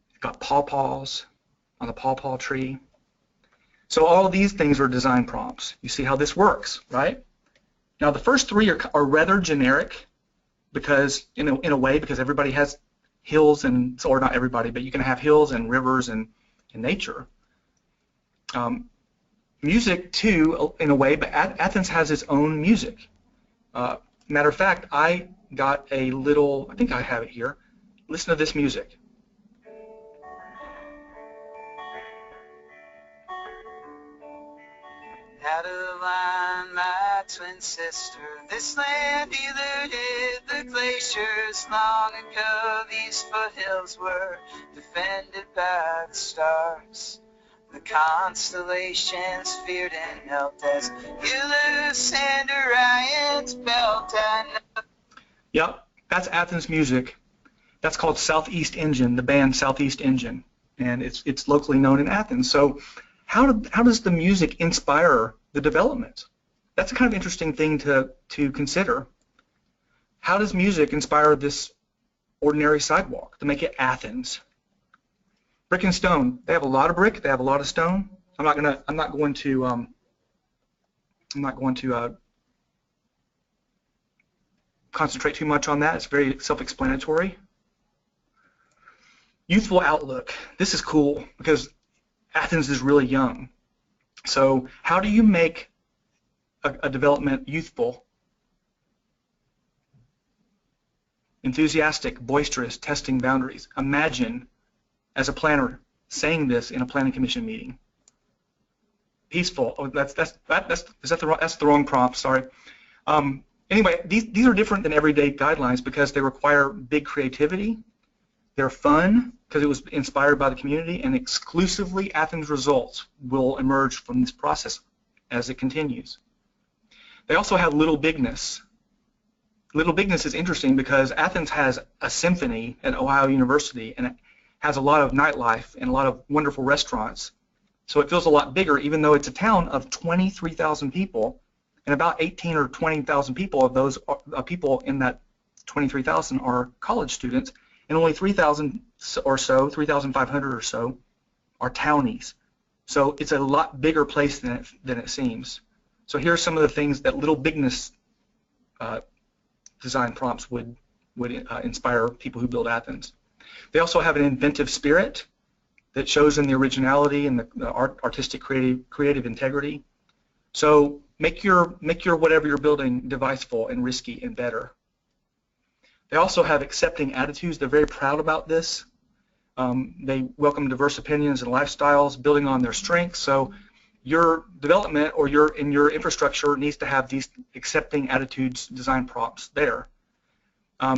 It's got pawpaws on the pawpaw tree. So all of these things are design prompts. You see how this works, right? Now the first three are rather generic because, in a way, because everybody has hills or not everybody, but you can have hills and rivers and nature. Music too, in a way, but Athens has its own music. Matter of fact, I got a little, I think I have it here. Listen to this music. Adeline, my twin sister, this land eluded the glaciers long ago. These foothills were defended by the stars. The constellations feared and knelt as you loosened Orion's belt. Yep, that's Athens music. That's called Southeast Engine, the band Southeast Engine, and it's locally known in Athens. So how does the music inspire the development? That's a kind of interesting thing to consider. How does music inspire this ordinary sidewalk to make it Athens? Brick and stone. They have a lot of brick. They have a lot of stone. I'm not going to concentrate too much on that. It's very self-explanatory. Youthful outlook. This is cool because Athens is really young. So how do you make a development youthful? Enthusiastic, boisterous, testing boundaries. Imagine, as a planner, saying this in a planning commission meeting. Peaceful. Oh, that's the wrong prompt. Sorry. Anyway, these are different than everyday guidelines because they require big creativity. They're fun because it was inspired by the community, and exclusively Athens results will emerge from this process as it continues. They also have little bigness. Little bigness is interesting because Athens has a symphony at Ohio University, and it has a lot of nightlife and a lot of wonderful restaurants, So it feels a lot bigger, even though it's a town of 23,000 people, and about 18 or 20,000 people of those people in that 23,000 are college students, and only 3,000 or so, 3,500 or so, are townies. So it's a lot bigger place than it seems. So here are some of the things that little bigness design prompts would inspire people who build Athens. They also have an inventive spirit that shows in the originality and the artistic creative integrity. So make your whatever you're building deviseful and risky and better. They also have accepting attitudes. They're very proud about this. They welcome diverse opinions and lifestyles, building on their strengths. So your development or your infrastructure needs to have these accepting attitudes design prompts there. Now,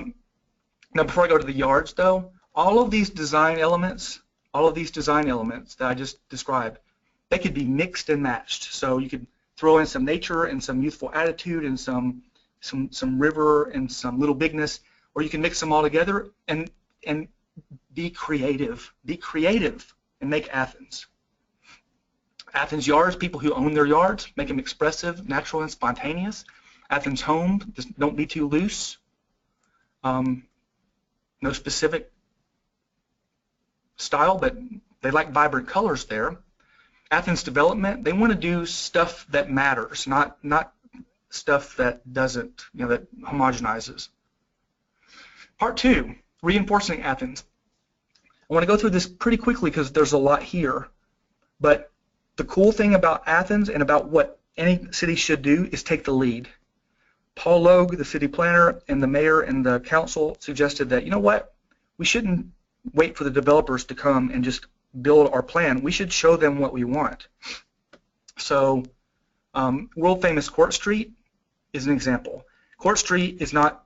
before I go to the yards, though, all of these design elements that I just described, they could be mixed and matched. So you could throw in some nature and some youthful attitude and some river and some little bigness, or you can mix them all together and be creative. Be creative and make Athens. Athens yards, people who own their yards, make them expressive, natural, and spontaneous. Athens home, just don't be too loose. No specific style, but they like vibrant colors there. Athens development, they want to do stuff that matters, not stuff that doesn't, that homogenizes. Part 2, reinforcing Athens. I want to go through this pretty quickly because there's a lot here, but the cool thing about Athens and about what any city should do is take the lead. Paul Logue, the city planner, and the mayor and the council suggested that, you know what, we shouldn't wait for the developers to come and just build our plan. We should show them what we want. So world famous Court Street is an example. Court Street is not,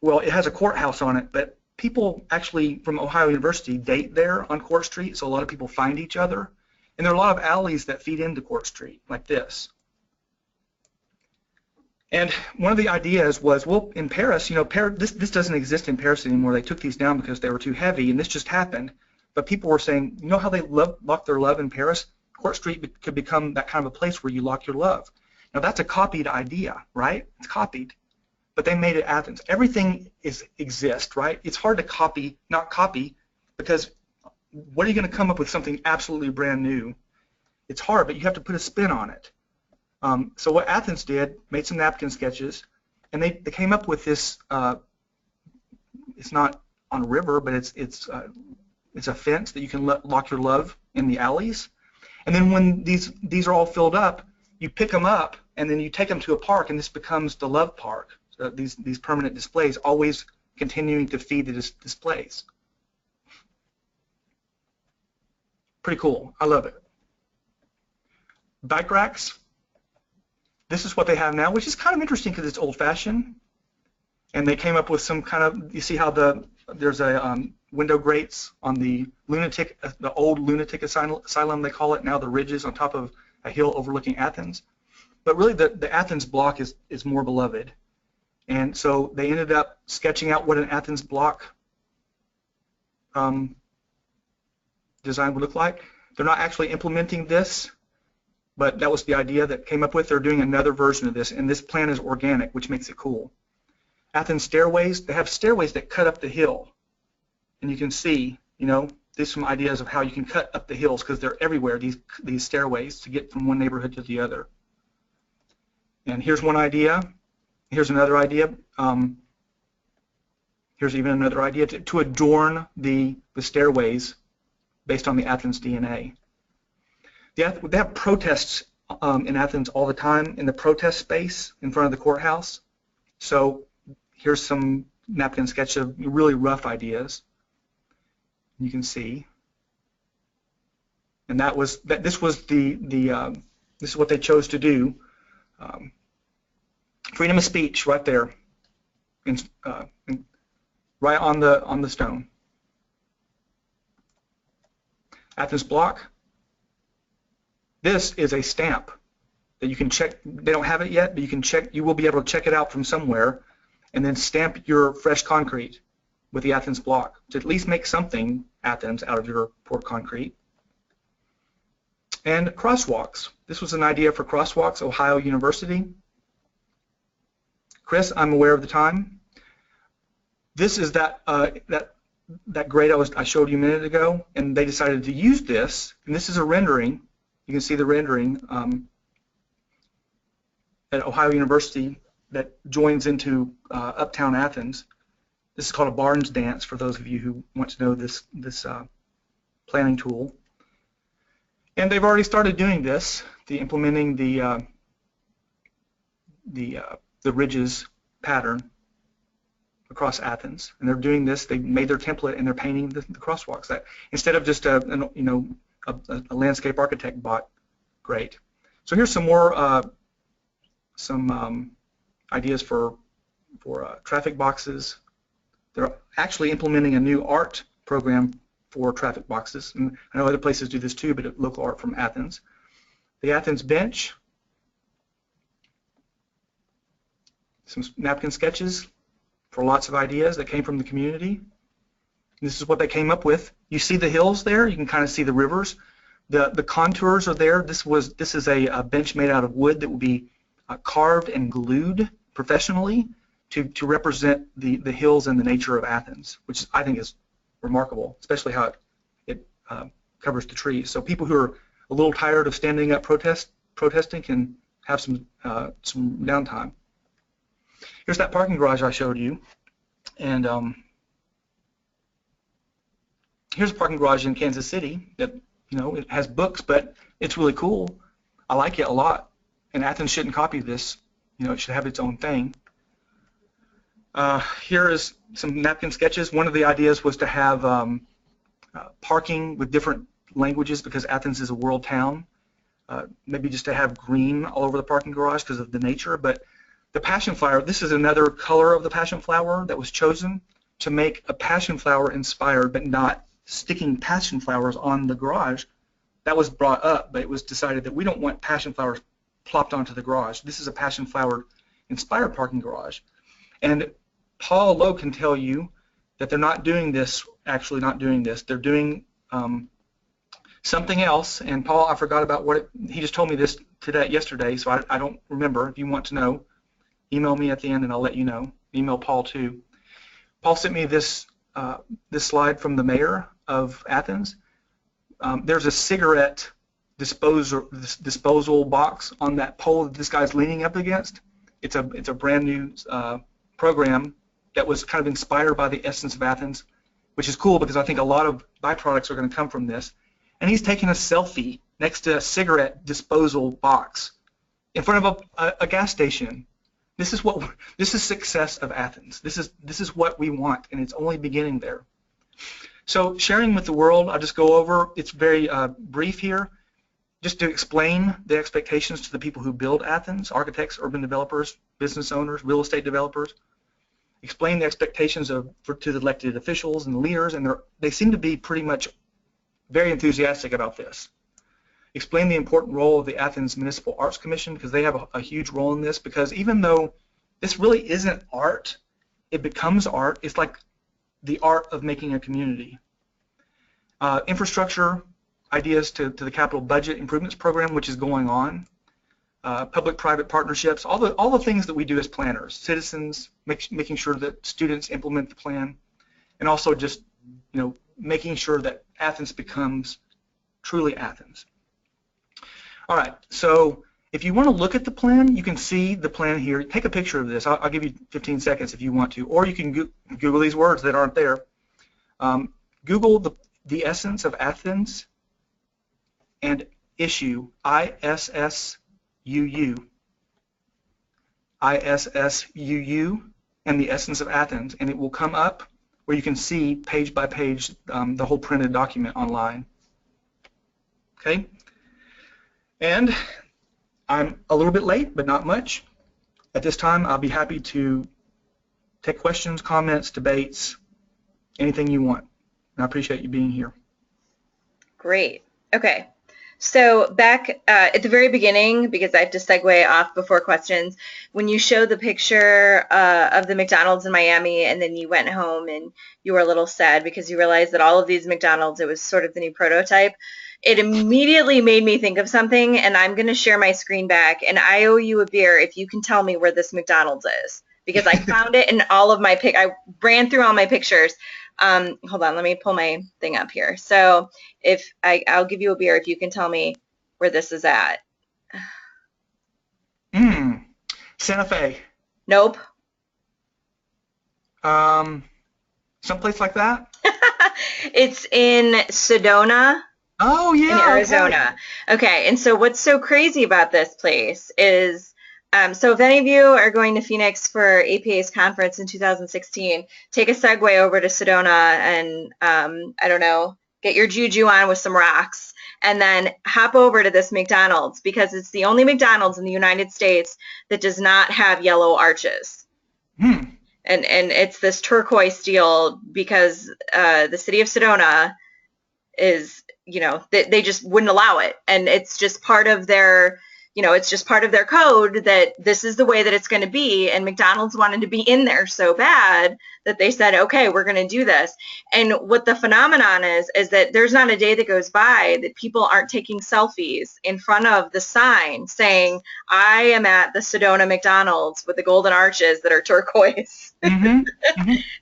well, it has a courthouse on it, but people actually from Ohio University date there on Court Street, so a lot of people find each other. And there are a lot of alleys that feed into Court Street, like this. And one of the ideas was, well, in Paris, this doesn't exist in Paris anymore. They took these down because they were too heavy, and this just happened. But people were saying, you know how they lock their love in Paris? Court Street could become that kind of a place where you lock your love. Now, that's a copied idea, right? It's copied. But they made it Athens. Everything exists, right? It's hard to copy, not copy, because what are you going to come up with something absolutely brand new? It's hard, but you have to put a spin on it. So what Athens did, made some napkin sketches, and they came up with this. It's not on a river, but it's a fence that you can lock your love in the alleys. And then when these are all filled up, you pick them up and then you take them to a park, and this becomes the love park. So these permanent displays, always continuing to feed the displays. Pretty cool. I love it. Bike racks. This is what they have now, which is kind of interesting because it's old-fashioned. And they came up with some kind of, you see how there's a window grates on the old lunatic asylum, they call it now, the ridges on top of a hill overlooking Athens. But really the Athens block is more beloved. And so they ended up sketching out what an Athens block design would look like. They're not actually implementing this, but that was the idea that came up with. They're doing another version of this, and this plan is organic, which makes it cool. Athens stairways, they have stairways that cut up the hill. And you can see, there's some ideas of how you can cut up the hills because they're everywhere, these stairways, to get from one neighborhood to the other. And here's one idea. Here's another idea. Here's even another idea to adorn the stairways based on the Athens DNA. They have protests in Athens all the time in the protest space in front of the courthouse. So here's some napkin sketch of really rough ideas. You can see, and this is what they chose to do. Freedom of speech, right there, right on the stone. Athens block. This is a stamp that you can check. They don't have it yet, but you can check. You will be able to check it out from somewhere, and then stamp your fresh concrete with the Athens block to at least make something Athens out of your poured concrete. And crosswalks. This was an idea for crosswalks, Ohio University. Chris, I'm aware of the time. This is that grade I showed you a minute ago, and they decided to use this, and this is a rendering. You can see the rendering at Ohio University that joins into Uptown Athens. This is called a Barnes dance for those of you who want to know this planning tool. And they've already started doing this, implementing the ridges pattern across Athens, and they're doing this. They made their template and they're painting the crosswalks. That instead of just a landscape architect bought, great. So here's some more ideas for traffic boxes. They're actually implementing a new art program for traffic boxes, and I know other places do this too, but local art from Athens. The Athens bench, some napkin sketches for lots of ideas that came from the community. This is what they came up with. You see the hills there. You can kind of see the rivers. The contours are there. This is a bench made out of wood that will be carved and glued professionally to represent the hills and the nature of Athens, which I think is remarkable, especially how it covers the trees. So people who are a little tired of standing up protesting can have some downtime. Here's that parking garage I showed you, and here's a parking garage in Kansas City that it has books, but it's really cool. I like it a lot, and Athens shouldn't copy this. It should have its own thing. Here is some napkin sketches. One of the ideas was to have parking with different languages because Athens is a world town. Maybe just to have green all over the parking garage because of the nature. But the passion flower, this is another color of the passion flower that was chosen to make a passion flower inspired, but not sticking passion flowers on the garage. That was brought up, but it was decided that we don't want passion flowers plopped onto the garage. This is a passion flower inspired parking garage. And Paul Lowe can tell you that they're not doing this, actually not doing this. They're doing something else. And Paul, I forgot about he just told me this yesterday, so I don't remember. If you want to know, email me at the end and I'll let you know. Email Paul too. Paul sent me this slide from the mayor of Athens. There's a cigarette disposal box on that pole that this guy's leaning up against. It's a brand new program that was kind of inspired by the Essence of Athens, which is cool because I think a lot of byproducts are going to come from this. And he's taking a selfie next to a cigarette disposal box in front of a gas station. This is success of Athens. This is what we want, and it's only beginning there. So sharing with the world, I'll just go over. It's very brief here, just to explain the expectations to the people who build Athens: architects, urban developers, business owners, real estate developers. Explain the expectations to the elected officials and leaders, and they seem to be pretty much very enthusiastic about this. Explain the important role of the Athens Municipal Arts Commission, because they have a huge role in this, because even though this really isn't art, it becomes art. It's like the art of making a community. Infrastructure ideas to the capital budget improvements program, which is going on. Public-private partnerships, all the things that we do as planners, citizens, making sure that students implement the plan, and also just making sure that Athens becomes truly Athens. All right, so if you want to look at the plan, you can see the plan here. Take a picture of this. I'll give you 15 seconds if you want to, or you can Google these words that aren't there. Google the Essence of Athens and issue, ISSUU, and the Essence of Athens, and it will come up where you can see page by page the whole printed document online. Okay? And I'm a little bit late, but not much. At this time, I'll be happy to take questions, comments, debates, anything you want. And I appreciate you being here. Great. Okay. So back at the very beginning, because I have to segue off before questions, when you showed the picture of the McDonald's in Miami and then you went home and you were a little sad because you realized that all of these McDonald's, it was sort of the new prototype, it immediately made me think of something, and I'm going to share my screen back, and I owe you a beer if you can tell me where this McDonald's is, because I found it in all of my I ran through all my pictures. Hold on, let me pull my thing up here. So if I'll give you a beer if you can tell me where this is at. Santa Fe. Nope. Someplace like that? It's in Sedona. Oh, yeah. In Arizona. Okay, and so what's so crazy about this place is, so if any of you are going to Phoenix for APA's conference in 2016, take a segue over to Sedona and, I don't know, get your juju on with some rocks, and then hop over to this McDonald's, because it's the only McDonald's in the United States that does not have yellow arches. And it's this turquoise deal because the city of Sedona is, you know, they just wouldn't allow it. And it's just part of their, you know, it's just part of their code that this is the way that it's going to be. And McDonald's wanted to be in there so bad that they said, okay, we're going to do this. And what the phenomenon is that there's not a day that goes by that people aren't taking selfies in front of the sign saying, I am at the Sedona McDonald's with the golden arches that are turquoise.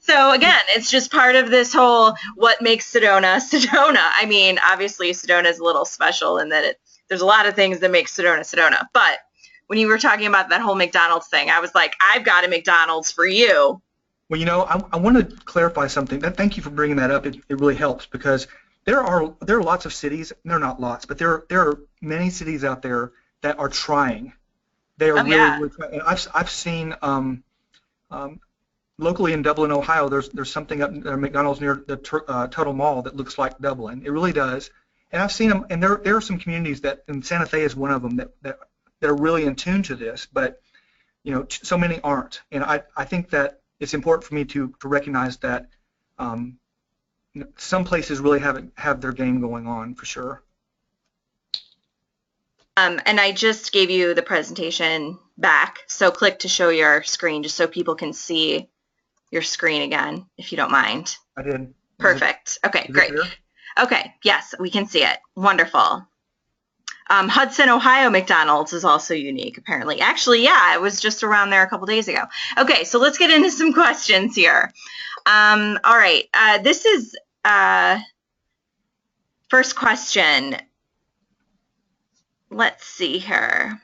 So again, it's just part of this whole, what makes Sedona Sedona. I mean, obviously Sedona is a little special in that there's a lot of things that make Sedona Sedona. But when you were talking about that whole McDonald's thing, I was like, I've got a McDonald's for you. Well, you know, I want to clarify something. Thank you for bringing that up. It really helps, because there are lots of cities. They're not lots, but there are many cities out there that are trying. They are really trying. I've seen locally in Dublin, Ohio. There's something up there, McDonald's near the Total Mall that looks like Dublin. It really does. And I've seen them, and there are some communities that, and Santa Fe is one of them, that are really in tune to this, but you know, so many aren't. And I think that it's important for me to recognize that you know, some places really have their game going on for sure. And I just gave you the presentation back, so click to show your screen just so people can see your screen again, if you don't mind. I did. Perfect. Okay, great. Okay, yes, we can see it. Wonderful. Hudson, Ohio McDonald's is also unique, apparently. Actually, yeah, it was just around there a couple days ago. Okay, so let's get into some questions here. All right, this is first question. Let's see here.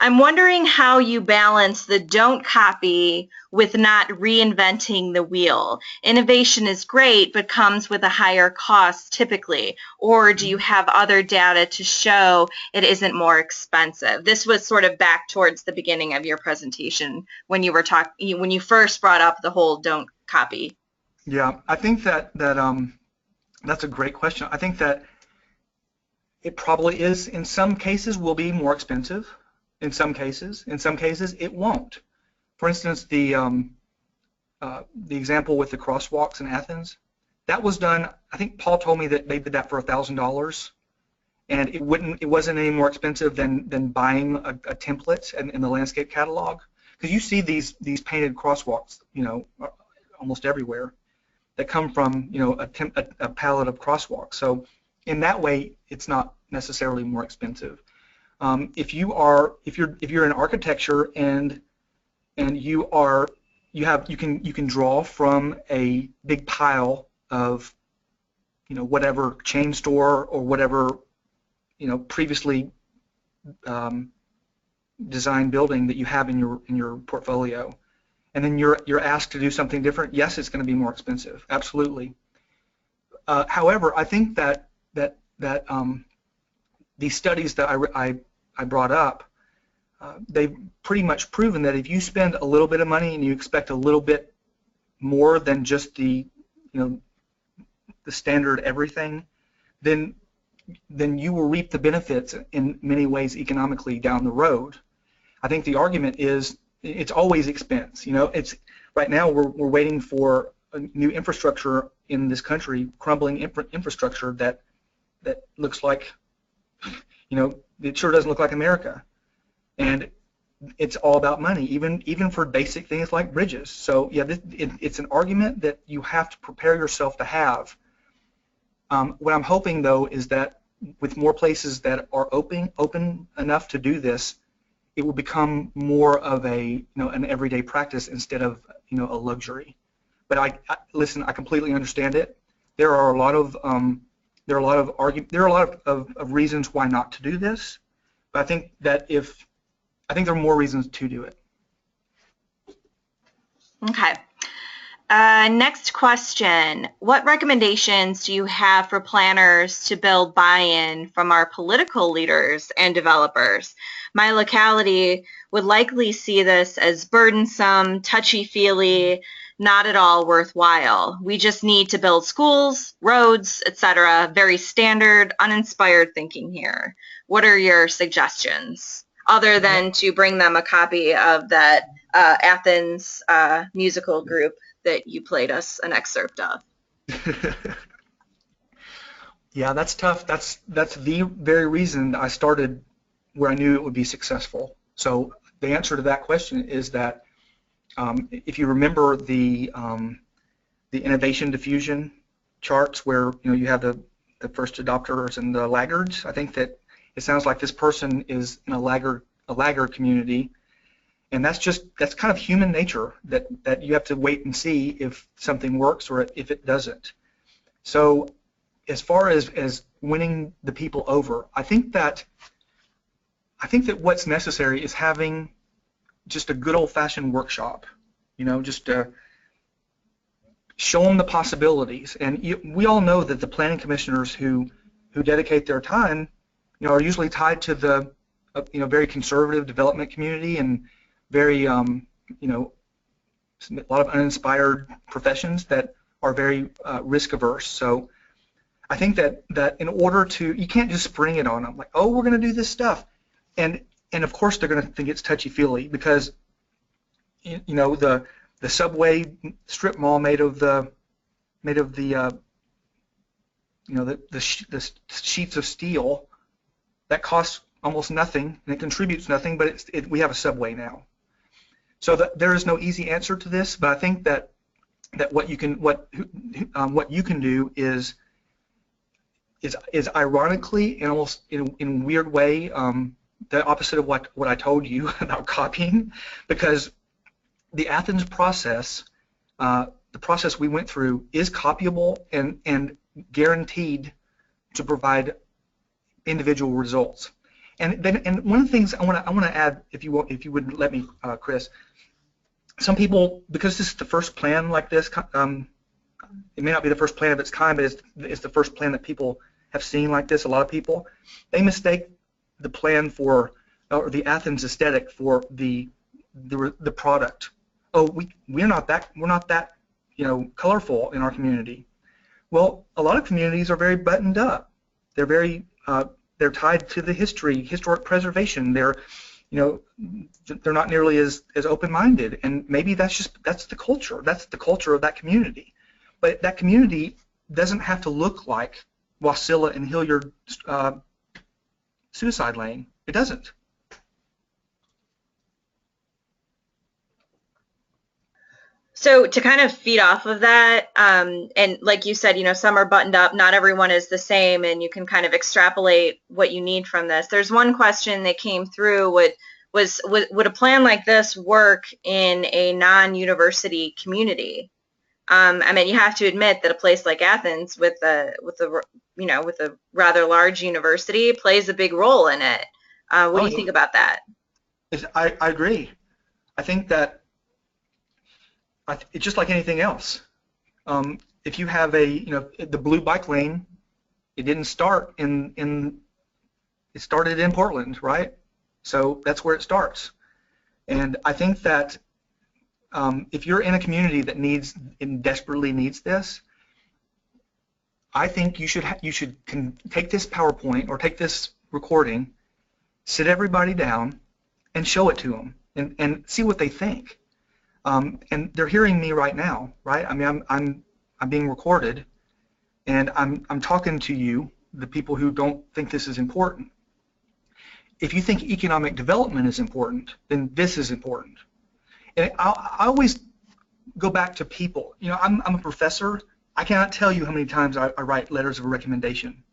I'm wondering how you balance the don't copy with not reinventing the wheel. Innovation is great, but comes with a higher cost typically. Or do you have other data to show it isn't more expensive? This was sort of back towards the beginning of your presentation when you were when you first brought up the whole don't copy. Yeah, I think that that's a great question. I think that it probably is, in some cases, will be more expensive. In some cases it won't. For instance, the example with the crosswalks in Athens, that was done. I think Paul told me that they did that for $1,000, and it wasn't any more expensive than buying a template in the landscape catalog, because you see these painted crosswalks, you know, almost everywhere, that come from, you know, a palette of crosswalks. So in that way, it's not necessarily more expensive. If you're in architecture and you can draw from a big pile of, you know, whatever chain store or whatever, you know, previously designed building that you have in your portfolio, and then you're asked to do something different. Yes, it's going to be more expensive, absolutely. However, I think that these studies that I brought up, they've pretty much proven that if you spend a little bit of money and you expect a little bit more than just the standard everything, then you will reap the benefits in many ways economically down the road. I think the argument is it's always expense. You know, it's right now we're waiting for a new infrastructure in this country, crumbling infrastructure that looks like it sure doesn't look like America. And it's all about money, even for basic things like bridges. So yeah, it's an argument that you have to prepare yourself to have. What I'm hoping, though, is that with more places that are open enough to do this, it will become more of an everyday practice instead of a luxury. But listen, I completely understand it. There are a lot of reasons why not to do this, but I think there are more reasons to do it. Okay. Next question. What recommendations do you have for planners to build buy-in from our political leaders and developers? My locality would likely see this as burdensome, touchy-feely, not at all worthwhile. We just need to build schools, roads, etc. Very standard, uninspired thinking here. What are your suggestions? Other than to bring them a copy of that Athens musical group that you played us an excerpt of. Yeah, that's tough. That's the very reason I started where I knew it would be successful. So the answer to that question is that if you remember the innovation diffusion charts where you have the first adopters and the laggards, I think that it sounds like this person is in a laggard community. And that's kind of human nature, that you have to wait and see if something works or if it doesn't. So as far as winning the people over, I think that what's necessary is having just a good old-fashioned workshop, just to show them the possibilities. And we all know that the planning commissioners who dedicate their time, are usually tied to the very conservative development community and very, a lot of uninspired professions that are very risk averse. So I think that in order you can't just spring it on them like, oh, we're going to do this stuff, and of course they're going to think it's touchy-feely because the subway strip mall made of the sheets of steel that costs almost nothing and it contributes nothing, but we have a subway now. So there is no easy answer to this, but I think that what you can do is ironically and almost in a weird way the opposite of what I told you about copying, because the Athens process, the process we went through, is copyable and guaranteed to provide individual results. And one of the things I want to add, if you would let me, Chris. Some people, because this is the first plan like this, it may not be the first plan of its kind, but it's the first plan that people have seen like this. A lot of people, they mistake the plan or the Athens aesthetic for the product. Oh, we're not that colorful in our community. Well, a lot of communities are very buttoned up. They're very they're tied to the historic preservation. They're not nearly as open-minded, and maybe that's the culture. That's the culture of that community. But that community doesn't have to look like Wasilla and Hilliard Suicide Lane. It doesn't. So to kind of feed off of that, and like you said, some are buttoned up, not everyone is the same, and you can kind of extrapolate what you need from this. There's one question that came through, would a plan like this work in a non-university community? I mean, you have to admit that a place like Athens with a rather large university plays a big role in it. What do you think about that? I agree. I think that it's just like anything else. If you have the blue bike lane, it didn't start it started in Portland, right? So that's where it starts. And I think that if you're in a community that desperately needs this, I think you should take this PowerPoint or take this recording, sit everybody down, and show it to them, and see what they think. And they're hearing me right now, right? I mean, I'm being recorded, and I'm talking to you, the people who don't think this is important. If you think economic development is important, then this is important. And I always go back to people. You know, I'm a professor. I cannot tell you how many times I write letters of recommendation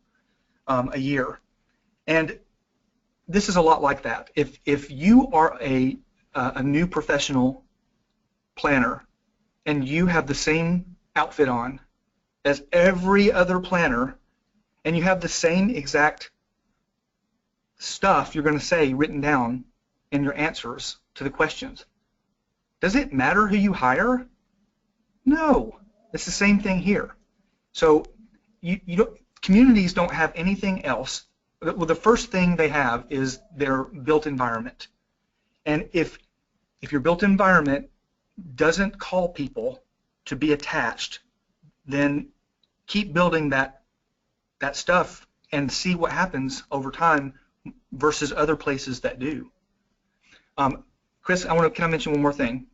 a year. And this is a lot like that. If you are a new professional planner and you have the same outfit on as every other planner and you have the same exact stuff you're going to say written down in your answers to the questions, does it matter who you hire? No. It's the same thing here. So communities don't have anything else. Well, the first thing they have is their built environment. And if your built environment doesn't call people to be attached, then keep building that stuff and see what happens over time versus other places that do. Chris, can I mention one more thing?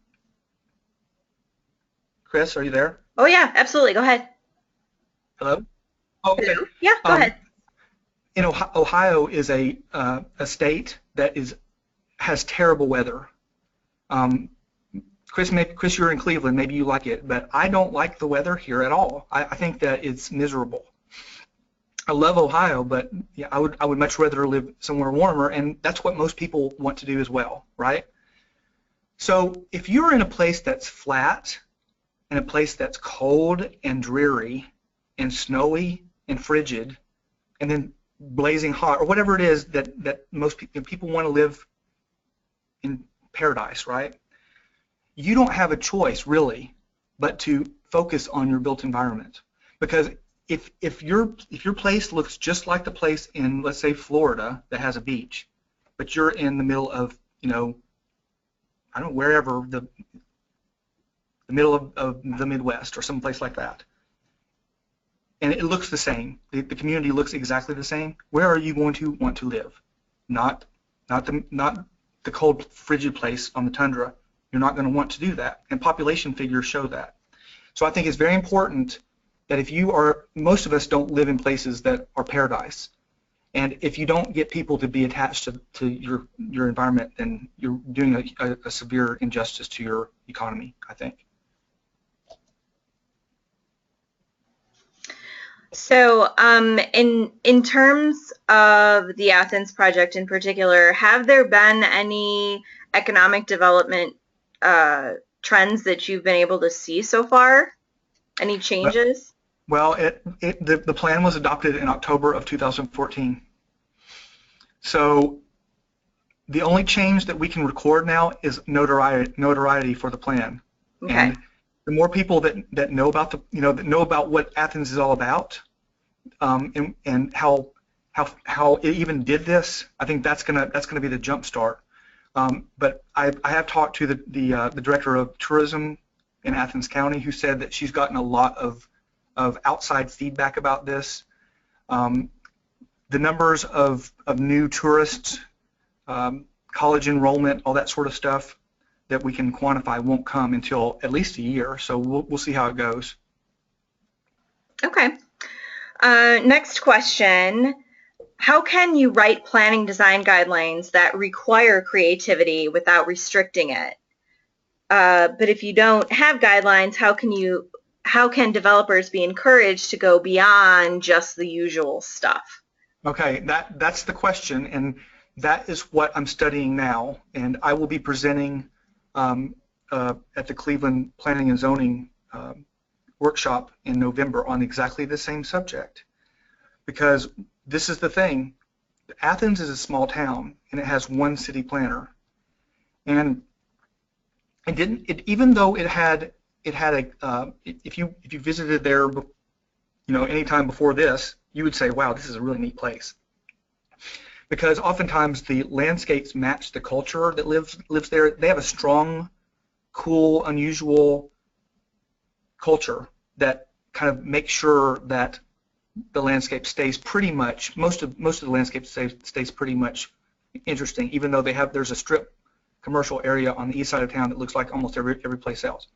Chris, are you there? Oh yeah, absolutely. Go ahead. Hello? Oh, okay. Hello? Yeah, go ahead. You know, Ohio is a state that has terrible weather. Chris, you're in Cleveland. Maybe you like it, but I don't like the weather here at all. I think that it's miserable. I love Ohio, but yeah, I would much rather live somewhere warmer, and that's what most people want to do as well, right? So if you're in a place that's flat, in a place that's cold and dreary and snowy and frigid, and then blazing hot, or whatever it is that most people want to live in paradise, right? You don't have a choice really but to focus on your built environment, because if your place looks just like the place in, let's say, Florida that has a beach, but you're in the middle of, you know, I don't know, wherever, the middle of the Midwest or someplace like that, and it looks the same, the community looks exactly the same, where are you going to want to live? Not the cold, frigid place on the tundra. You're not going to want to do that, and population figures show that. So I think it's very important that most of us don't live in places that are paradise, and if you don't get people to be attached to your environment, then you're doing a severe injustice to your economy, I think. So in terms of the Athens project in particular, have there been any economic development trends that you've been able to see so far? Any changes? Well, the plan was adopted in October of 2014. So the only change that we can record now is notoriety for the plan. Okay. And the more people that know about that know about what Athens is all about, and how it even did this, I think that's gonna be the jump start. But I have talked to the director of tourism in Athens County, who said that she's gotten a lot of outside feedback about this. The numbers of new tourists, college enrollment, all that sort of stuff that we can quantify won't come until at least a year. So we'll see how it goes. Okay. Next question. How can you write planning design guidelines that require creativity without restricting it? But if you don't have guidelines, how can developers be encouraged to go beyond just the usual stuff? Okay, that's the question, and that is what I'm studying now, and I will be presenting at the Cleveland Planning and Zoning workshop in November on exactly the same subject, because this is the thing. Athens is a small town, and it has one city planner, and even though it had a if you visited there, any time before this, you would say, wow, this is a really neat place, because oftentimes the landscapes match the culture that lives there. They have a strong, cool, unusual culture that kind of makes sure that the landscape stays pretty much, most of the landscape stays pretty much interesting, even though there's a strip commercial area on the east side of town that looks like almost every place else.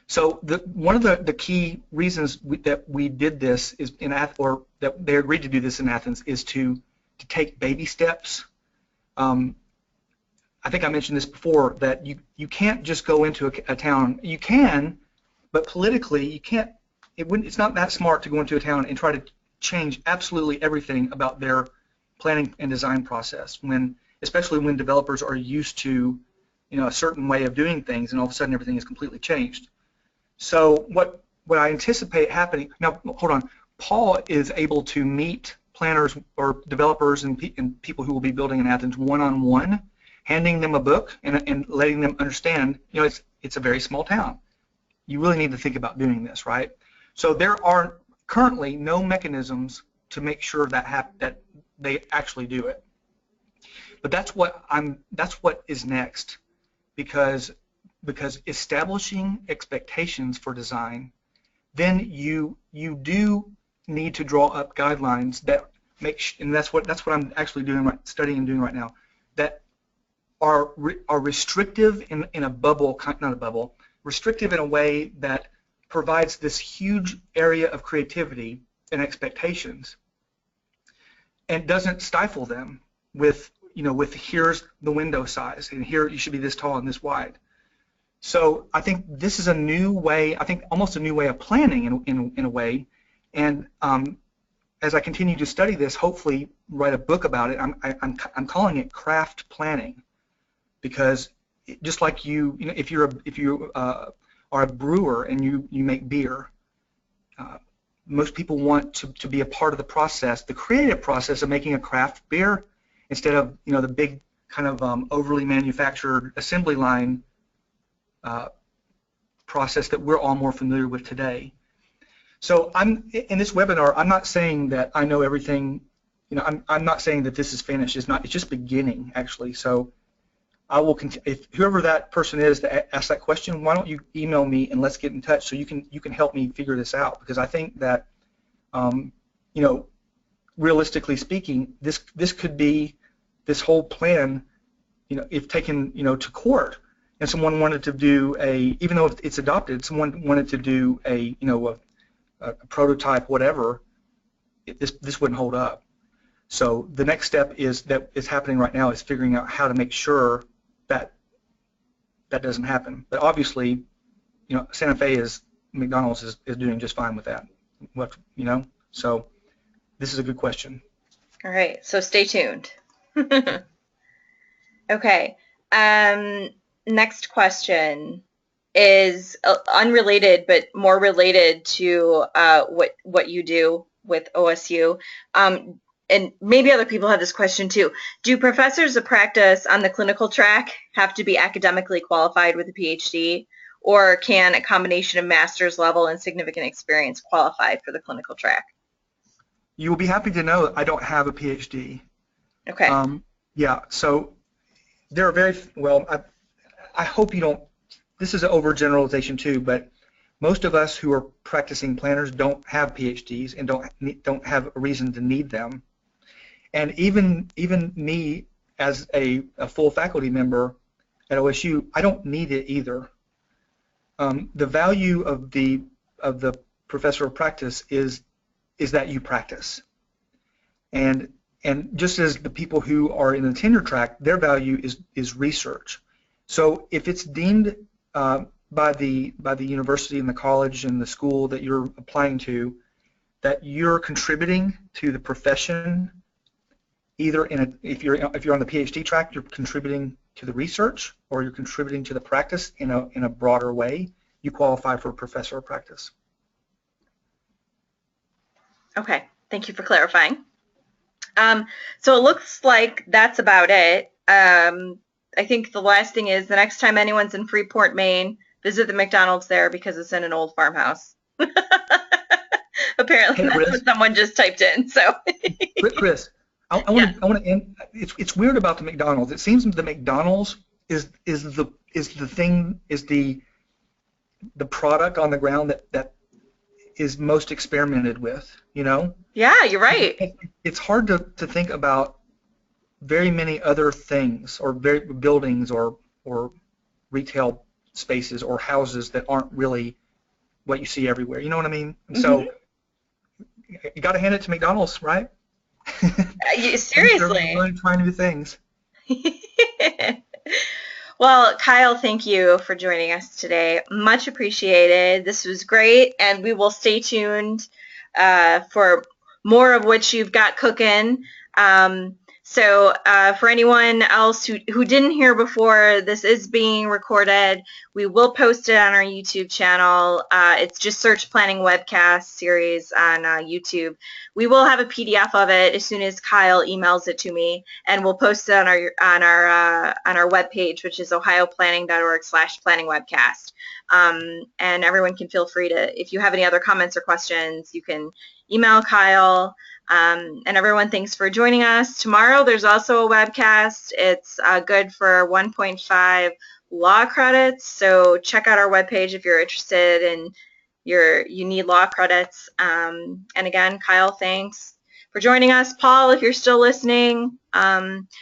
So one of the key reasons that we did this is or that they agreed to do this in Athens is to take baby steps. I think I mentioned this before, that you can't just go into a town. You can, but politically you can't. It's not that smart to go into a town and try to change absolutely everything about their planning and design process, especially when developers are used to a certain way of doing things, and all of a sudden everything is completely changed. So what I anticipate happening now, hold on, Paul is able to meet planners or developers and people who will be building in Athens one-on-one, handing them a book and letting them understand, it's a very small town. You really need to think about doing this, right? So there are currently no mechanisms to make sure that they actually do it. But that's what is next, because establishing expectations for design, then you do need to draw up guidelines that and that's what I'm actually studying and doing right now, that are restrictive in a bubble, not a bubble, restrictive in a way that provides this huge area of creativity and expectations, and doesn't stifle them with here's the window size, and here you should be this tall and this wide. So I think this is a new way, almost a new way of planning in a way, and as I continue to study this, hopefully write a book about it. I'm calling it craft planning, because just like if you are a brewer and you make beer, most people want to be a part of the process, the creative process of making a craft beer, instead of the big kind of overly manufactured assembly line process that we're all more familiar with today. So in this webinar, I'm not saying that I know everything. I'm not saying that this is finished. It's just beginning, actually. So I will continue. If whoever that person is that asked that question, why don't you email me and let's get in touch so you can help me figure this out, because I think that realistically speaking, this could be this whole plan, if taken to court, and someone wanted to do even though it's adopted, someone wanted to do a prototype, whatever, this wouldn't hold up. So the next step is happening right now is figuring out how to make sure that doesn't happen. But obviously, Santa Fe McDonald's is doing just fine with that. So this is a good question. All right, so stay tuned. Okay. Next question is unrelated, but more related to what you do with OSU. And maybe other people have this question too. Do professors of practice on the clinical track have to be academically qualified with a PhD, or can a combination of master's level and significant experience qualify for the clinical track? You will be happy to know I don't have a PhD. Okay. Yeah, so there are very, well, I hope you don't, this is an overgeneralization too, but most of us who are practicing planners don't have PhDs and don't have a reason to need them. And even me as a full faculty member at OSU, I don't need it either. The value of the professor of practice is that you practice. And just as the people who are in the tenure track, their value is research. So if it's deemed by the university and the college and the school that you're applying to that you're contributing to the profession, either if you're on the PhD track, you're contributing to the research, or you're contributing to the practice in a broader way, you qualify for a professor of practice. Okay, thank you for clarifying. So it looks like that's about it. I think the last thing is the next time anyone's in Freeport, Maine, visit the McDonald's there because it's in an old farmhouse. Apparently, hey, that's what someone just typed in. So, Chris, I want to end. It's weird about the McDonald's. It seems the McDonald's is the product on the ground that is most experimented with. Yeah, you're right. It's hard to think about very many other things or buildings or retail spaces or houses that aren't really what you see everywhere. You know what I mean? And so you got to hand it to McDonald's, right? Seriously. They're really trying new things. Well, Kyle, thank you for joining us today. Much appreciated. This was great, and we will stay tuned for more of what you've got cooking. So for anyone else who didn't hear before, this is being recorded. We will post it on our YouTube channel. It's just search Planning Webcast Series on YouTube. We will have a PDF of it as soon as Kyle emails it to me, and we'll post it on our webpage, which is ohioplanning.org/planningwebcast. And everyone can feel free to, if you have any other comments or questions, you can email Kyle. And everyone, thanks for joining us. Tomorrow there's also a webcast. It's good for 1.5 law credits, so check out our webpage if you're interested and you need law credits. And again, Kyle, thanks for joining us. Paul, if you're still listening,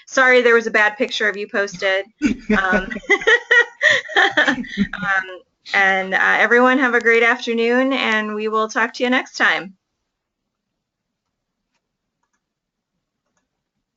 sorry there was a bad picture of you posted. And everyone have a great afternoon, and we will talk to you next time.